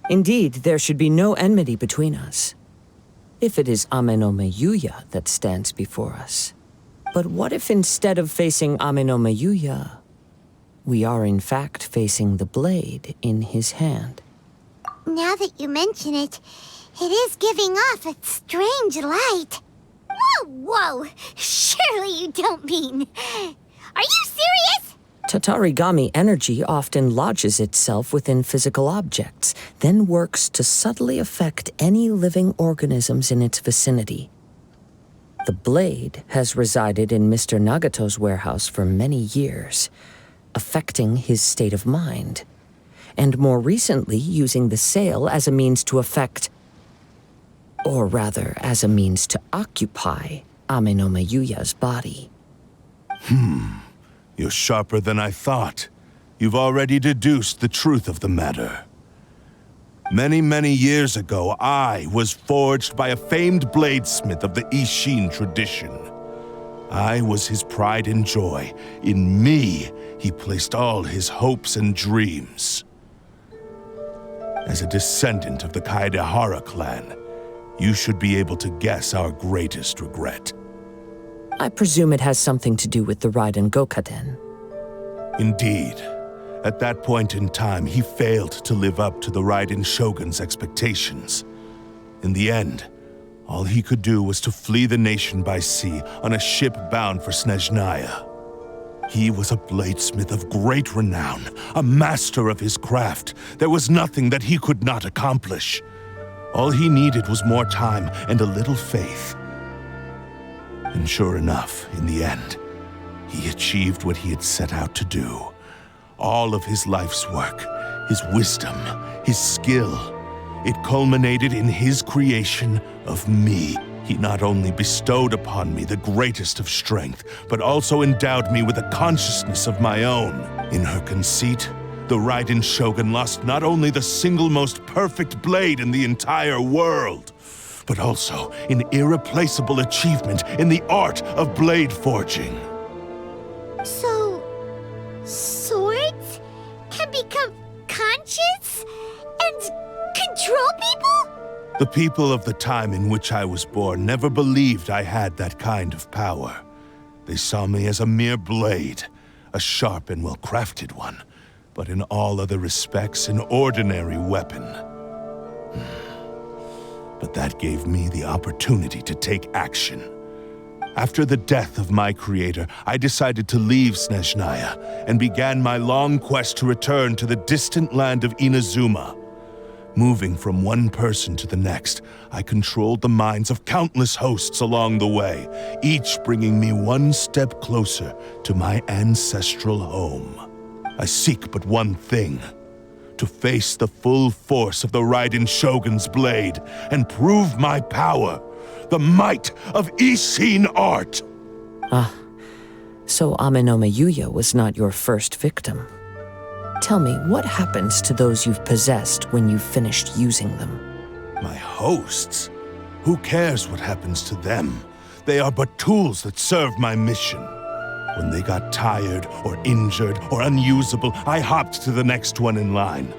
Indeed, there should be no enmity between us. If it is Ame no Mayuya that stands before us. But what if instead of facing Ame no Mayuya, we are in fact facing the blade in his hand? Now that you mention it, it is giving off a strange light. Whoa, whoa! Surely you don't mean... Are you serious? Tatarigami energy often lodges itself within physical objects, then works to subtly affect any living organisms in its vicinity. The blade has resided in Mr. Nagato's warehouse for many years, affecting his state of mind, and more recently using the sale as a means to affect, or rather as a means to occupy, Ame no Mayuya's body. You're sharper than I thought. You've already deduced the truth of the matter. Many, many years ago, I was forged by a famed bladesmith of the Ishin tradition. I was his pride and joy. In me, he placed all his hopes and dreams. As a descendant of the Kaedehara clan, you should be able to guess our greatest regret. I presume it has something to do with the Raiden Gokaden. Indeed. At that point in time, he failed to live up to the Raiden Shogun's expectations. In the end, all he could do was to flee the nation by sea on a ship bound for Snezhnaya. He was a bladesmith of great renown, a master of his craft. There was nothing that he could not accomplish. All he needed was more time and a little faith. And sure enough, in the end, he achieved what he had set out to do. All of his life's work, his wisdom, his skill, it culminated in his creation of me. He not only bestowed upon me the greatest of strength, but also endowed me with a consciousness of my own. In her conceit, the Raiden Shogun lost not only the single most perfect blade in the entire world, but also an irreplaceable achievement in the art of blade forging. and become conscious and control people? The people of the time in which I was born never believed I had that kind of power. They saw me as a mere blade, a sharp and well-crafted one, but in all other respects an ordinary weapon. But that gave me the opportunity to take action. After the death of my creator, I decided to leave Snezhnaya and began my long quest to return to the distant land of Inazuma. Moving from one person to the next, I controlled the minds of countless hosts along the way, each bringing me one step closer to my ancestral home. I seek but one thing: to face the full force of the Raiden Shogun's blade and prove my power, the might of Ishin art. Ah, so Amenoma Yuya was not your first victim. Tell me, what happens to those you've possessed when you've finished using them? My hosts? Who cares what happens to them? They are but tools that serve my mission. When they got tired, or injured, or unusable, I hopped to the next one in line.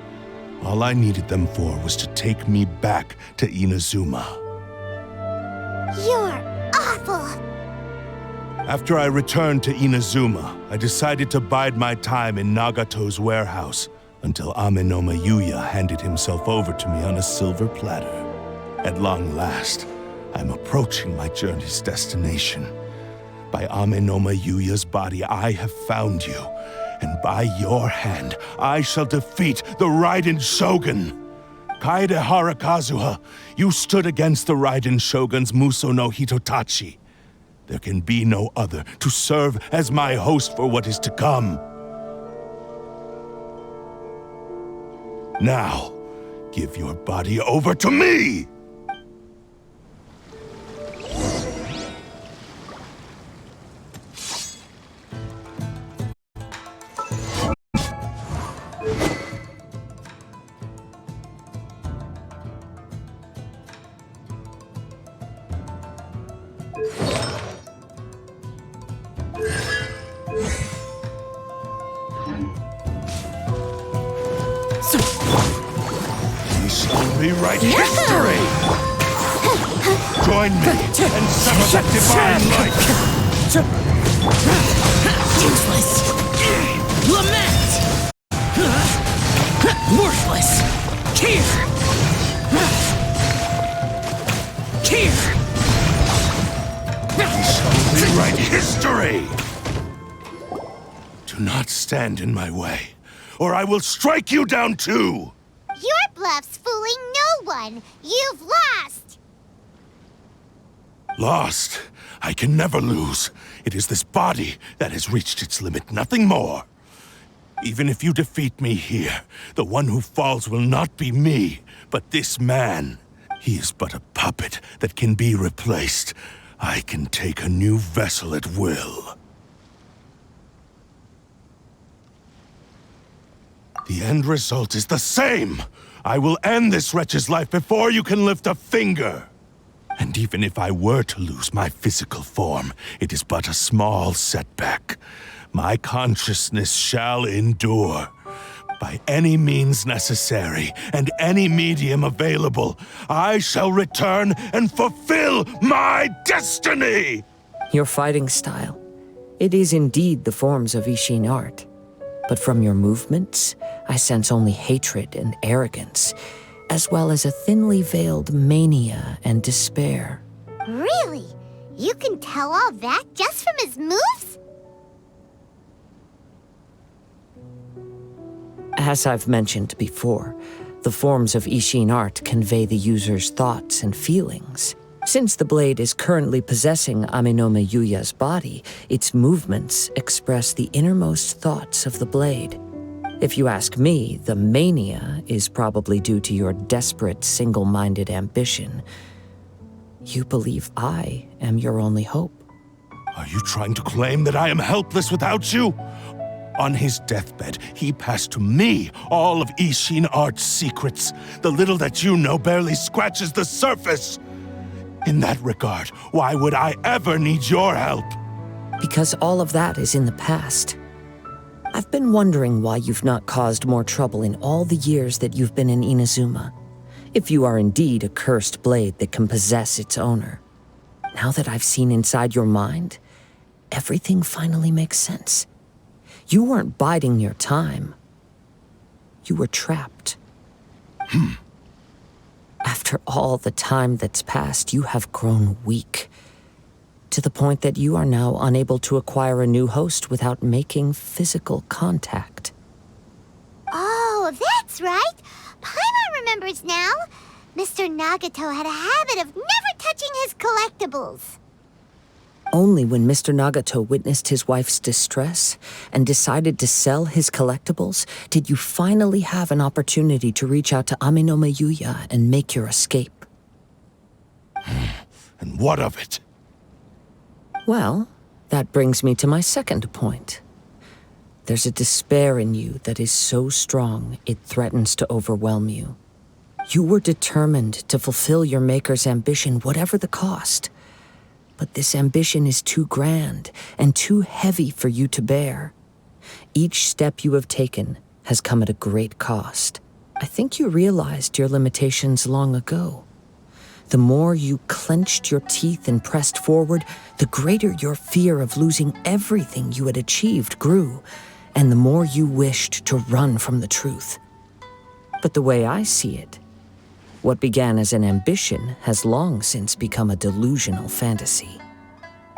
All I needed them for was to take me back to Inazuma. You're awful. After I returned to Inazuma, I decided to bide my time in Nagato's warehouse until Amenoma Yuya handed himself over to me on a silver platter. At long last, I'm approaching my journey's destination. By Amenoma Yuya's body, I have found you, and by your hand, I shall defeat the Raiden Shogun. Kaedehara Kazuha, you stood against the Raiden Shogun's Muso no Hitotachi. There can be no other to serve as my host for what is to come. Now, give your body over to me! Rewrite history! Join me and sever that divine light! Useless! Lament! Worthless! Here! Here! We shall rewrite history! Do not stand in my way, or I will strike you down too! Your bluff's fooling no one. You've lost. Lost? I can never lose. It is this body that has reached its limit, nothing more. Even if you defeat me here, the one who falls will not be me, but this man. He is but a puppet that can be replaced. I can take a new vessel at will. The end result is the same! I will end this wretch's life before you can lift a finger! And even if I were to lose my physical form, it is but a small setback. My consciousness shall endure. By any means necessary, and any medium available, I shall return and fulfill my destiny! Your fighting style. It is indeed the forms of Ishin art. But from your movements, I sense only hatred and arrogance, as well as a thinly veiled mania and despair. Really? You can tell all that just from his moves? As I've mentioned before, the forms of Ishin art convey the user's thoughts and feelings. Since the blade is currently possessing Amenoma Yuya's body, its movements express the innermost thoughts of the blade. If you ask me, the mania is probably due to your desperate, single-minded ambition. You believe I am your only hope. Are you trying to claim that I am helpless without you? On his deathbed, he passed to me all of Ishin art's secrets. The little that you know barely scratches the surface. In that regard, why would I ever need your help? Because all of that is in the past. I've been wondering why you've not caused more trouble in all the years that you've been in Inazuma. If you are indeed a cursed blade that can possess its owner. Now that I've seen inside your mind, everything finally makes sense. You weren't biding your time. You were trapped. After all the time that's passed, you have grown weak. To the point that you are now unable to acquire a new host without making physical contact. Oh, that's right. Paimon remembers now. Mr. Nagato had a habit of never touching his collectibles. Only when Mr. Nagato witnessed his wife's distress and decided to sell his collectibles did you finally have an opportunity to reach out to Amenoma Yuya and make your escape. And what of it? Well, that brings me to my second point. There's a despair in you that is so strong it threatens to overwhelm you. You were determined to fulfill your maker's ambition, whatever the cost. But this ambition is too grand and too heavy for you to bear. Each step you have taken has come at a great cost. I think you realized your limitations long ago. The more you clenched your teeth and pressed forward, the greater your fear of losing everything you had achieved grew, and the more you wished to run from the truth. But the way I see it, what began as an ambition has long since become a delusional fantasy.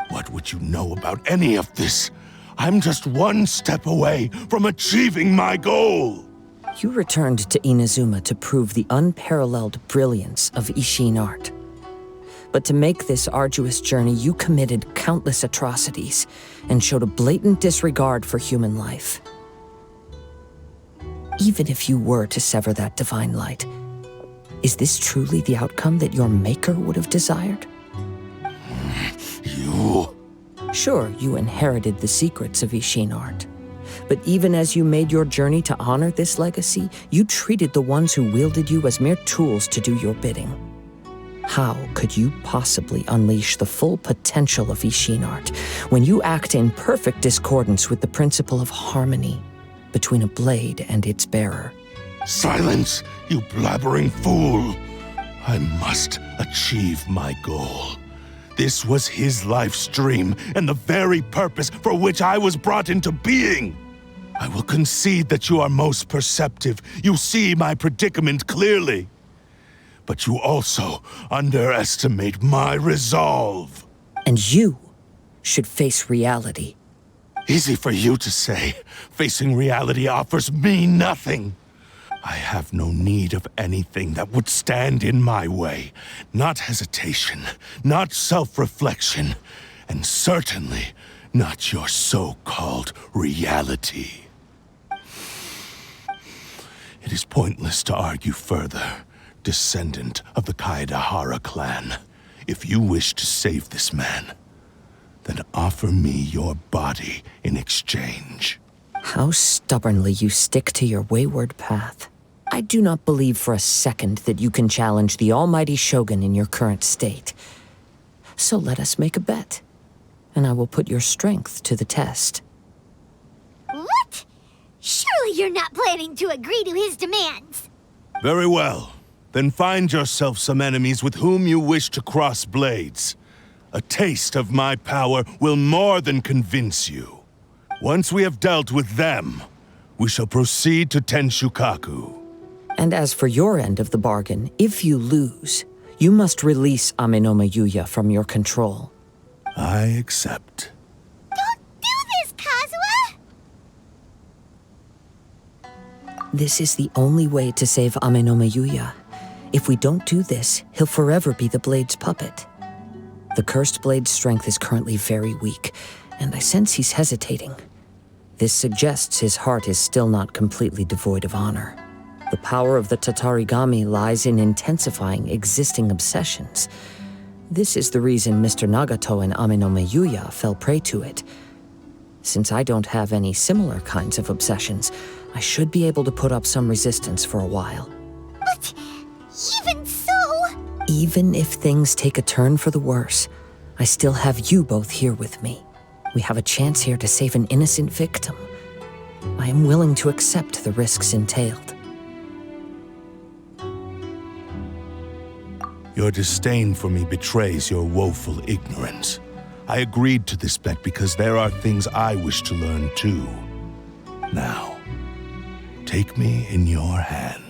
What would you know about any of this? I'm just one step away from achieving my goal! You returned to Inazuma to prove the unparalleled brilliance of Ishin art. But to make this arduous journey, you committed countless atrocities and showed a blatant disregard for human life. Even if you were to sever that divine light, is this truly the outcome that your maker would have desired? You... Sure, you inherited the secrets of Ishin art. But even as you made your journey to honor this legacy, you treated the ones who wielded you as mere tools to do your bidding. How could you possibly unleash the full potential of Ishin art when you act in perfect discordance with the principle of harmony between a blade and its bearer? Silence, you blabbering fool! I must achieve my goal. This was his life's dream and the very purpose for which I was brought into being. I will concede that you are most perceptive. You see my predicament clearly. But you also underestimate my resolve. And you should face reality. Easy for you to say. Facing reality offers me nothing. I have no need of anything that would stand in my way. Not hesitation, not self-reflection, and certainly not your so-called reality. It is pointless to argue further, descendant of the Kaedahara clan. If you wish to save this man, then offer me your body in exchange. How stubbornly you stick to your wayward path. I do not believe for a second that you can challenge the almighty Shogun in your current state. So let us make a bet, and I will put your strength to the test. What? Surely you're not planning to agree to his demands. Very well. Then find yourself some enemies with whom you wish to cross blades. A taste of my power will more than convince you. Once we have dealt with them, we shall proceed to Tenshukaku. And as for your end of the bargain, if you lose, you must release Amenoma Yuya from your control. I accept. Don't do this, Kazuha! This is the only way to save Amenoma Yuya. If we don't do this, he'll forever be the Blade's puppet. The Cursed Blade's strength is currently very weak, and I sense he's hesitating. This suggests his heart is still not completely devoid of honor. The power of the Tatarigami lies in intensifying existing obsessions. This is the reason Mr. Nagato and Amenoma Yuya fell prey to it. Since I don't have any similar kinds of obsessions, I should be able to put up some resistance for a while. But even so... Even if things take a turn for the worse, I still have you both here with me. We have a chance here to save an innocent victim. am willing to accept the risks entailed. Your disdain for me betrays your woeful ignorance. I agreed to this bet because there are things I wish to learn too. Now, take me in your hand.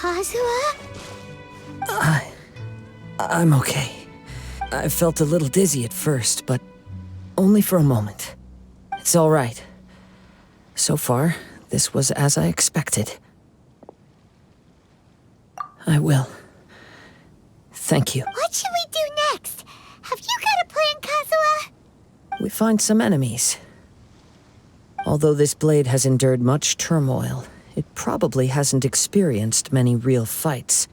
Kazuha? I'm okay. I felt a little dizzy at first, but only for a moment. It's all right. So far, this was as I expected. I will. Thank you. What should we do next? Have you got a plan, Kazuha? We find some enemies. Although this blade has endured much turmoil, it probably hasn't experienced many real fights.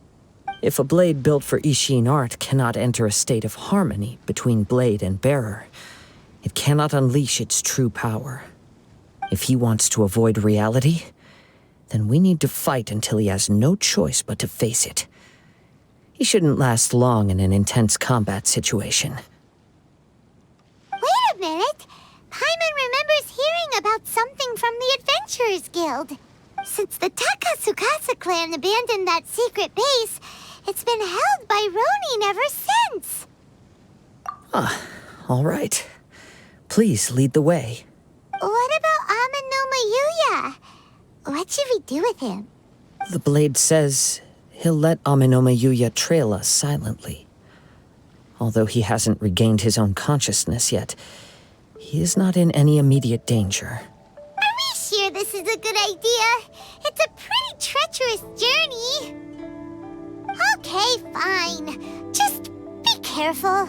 If a blade built for Ishin art cannot enter a state of harmony between blade and bearer, it cannot unleash its true power. If he wants to avoid reality, then we need to fight until he has no choice but to face it. He shouldn't last long in an intense combat situation. Wait a minute! Paimon remembers hearing about something from the Adventurers Guild. Since the Takasukasa clan abandoned that secret base, it's been held by Ronin ever since. All right. Please lead the way. What about Amanoma Yuya? What should we do with him? The blade says he'll let Amanoma Yuya trail us silently. Although he hasn't regained his own consciousness yet, he is not in any immediate danger. Are we sure this is a good idea? It's a pretty treacherous journey. Okay, fine. Just be careful.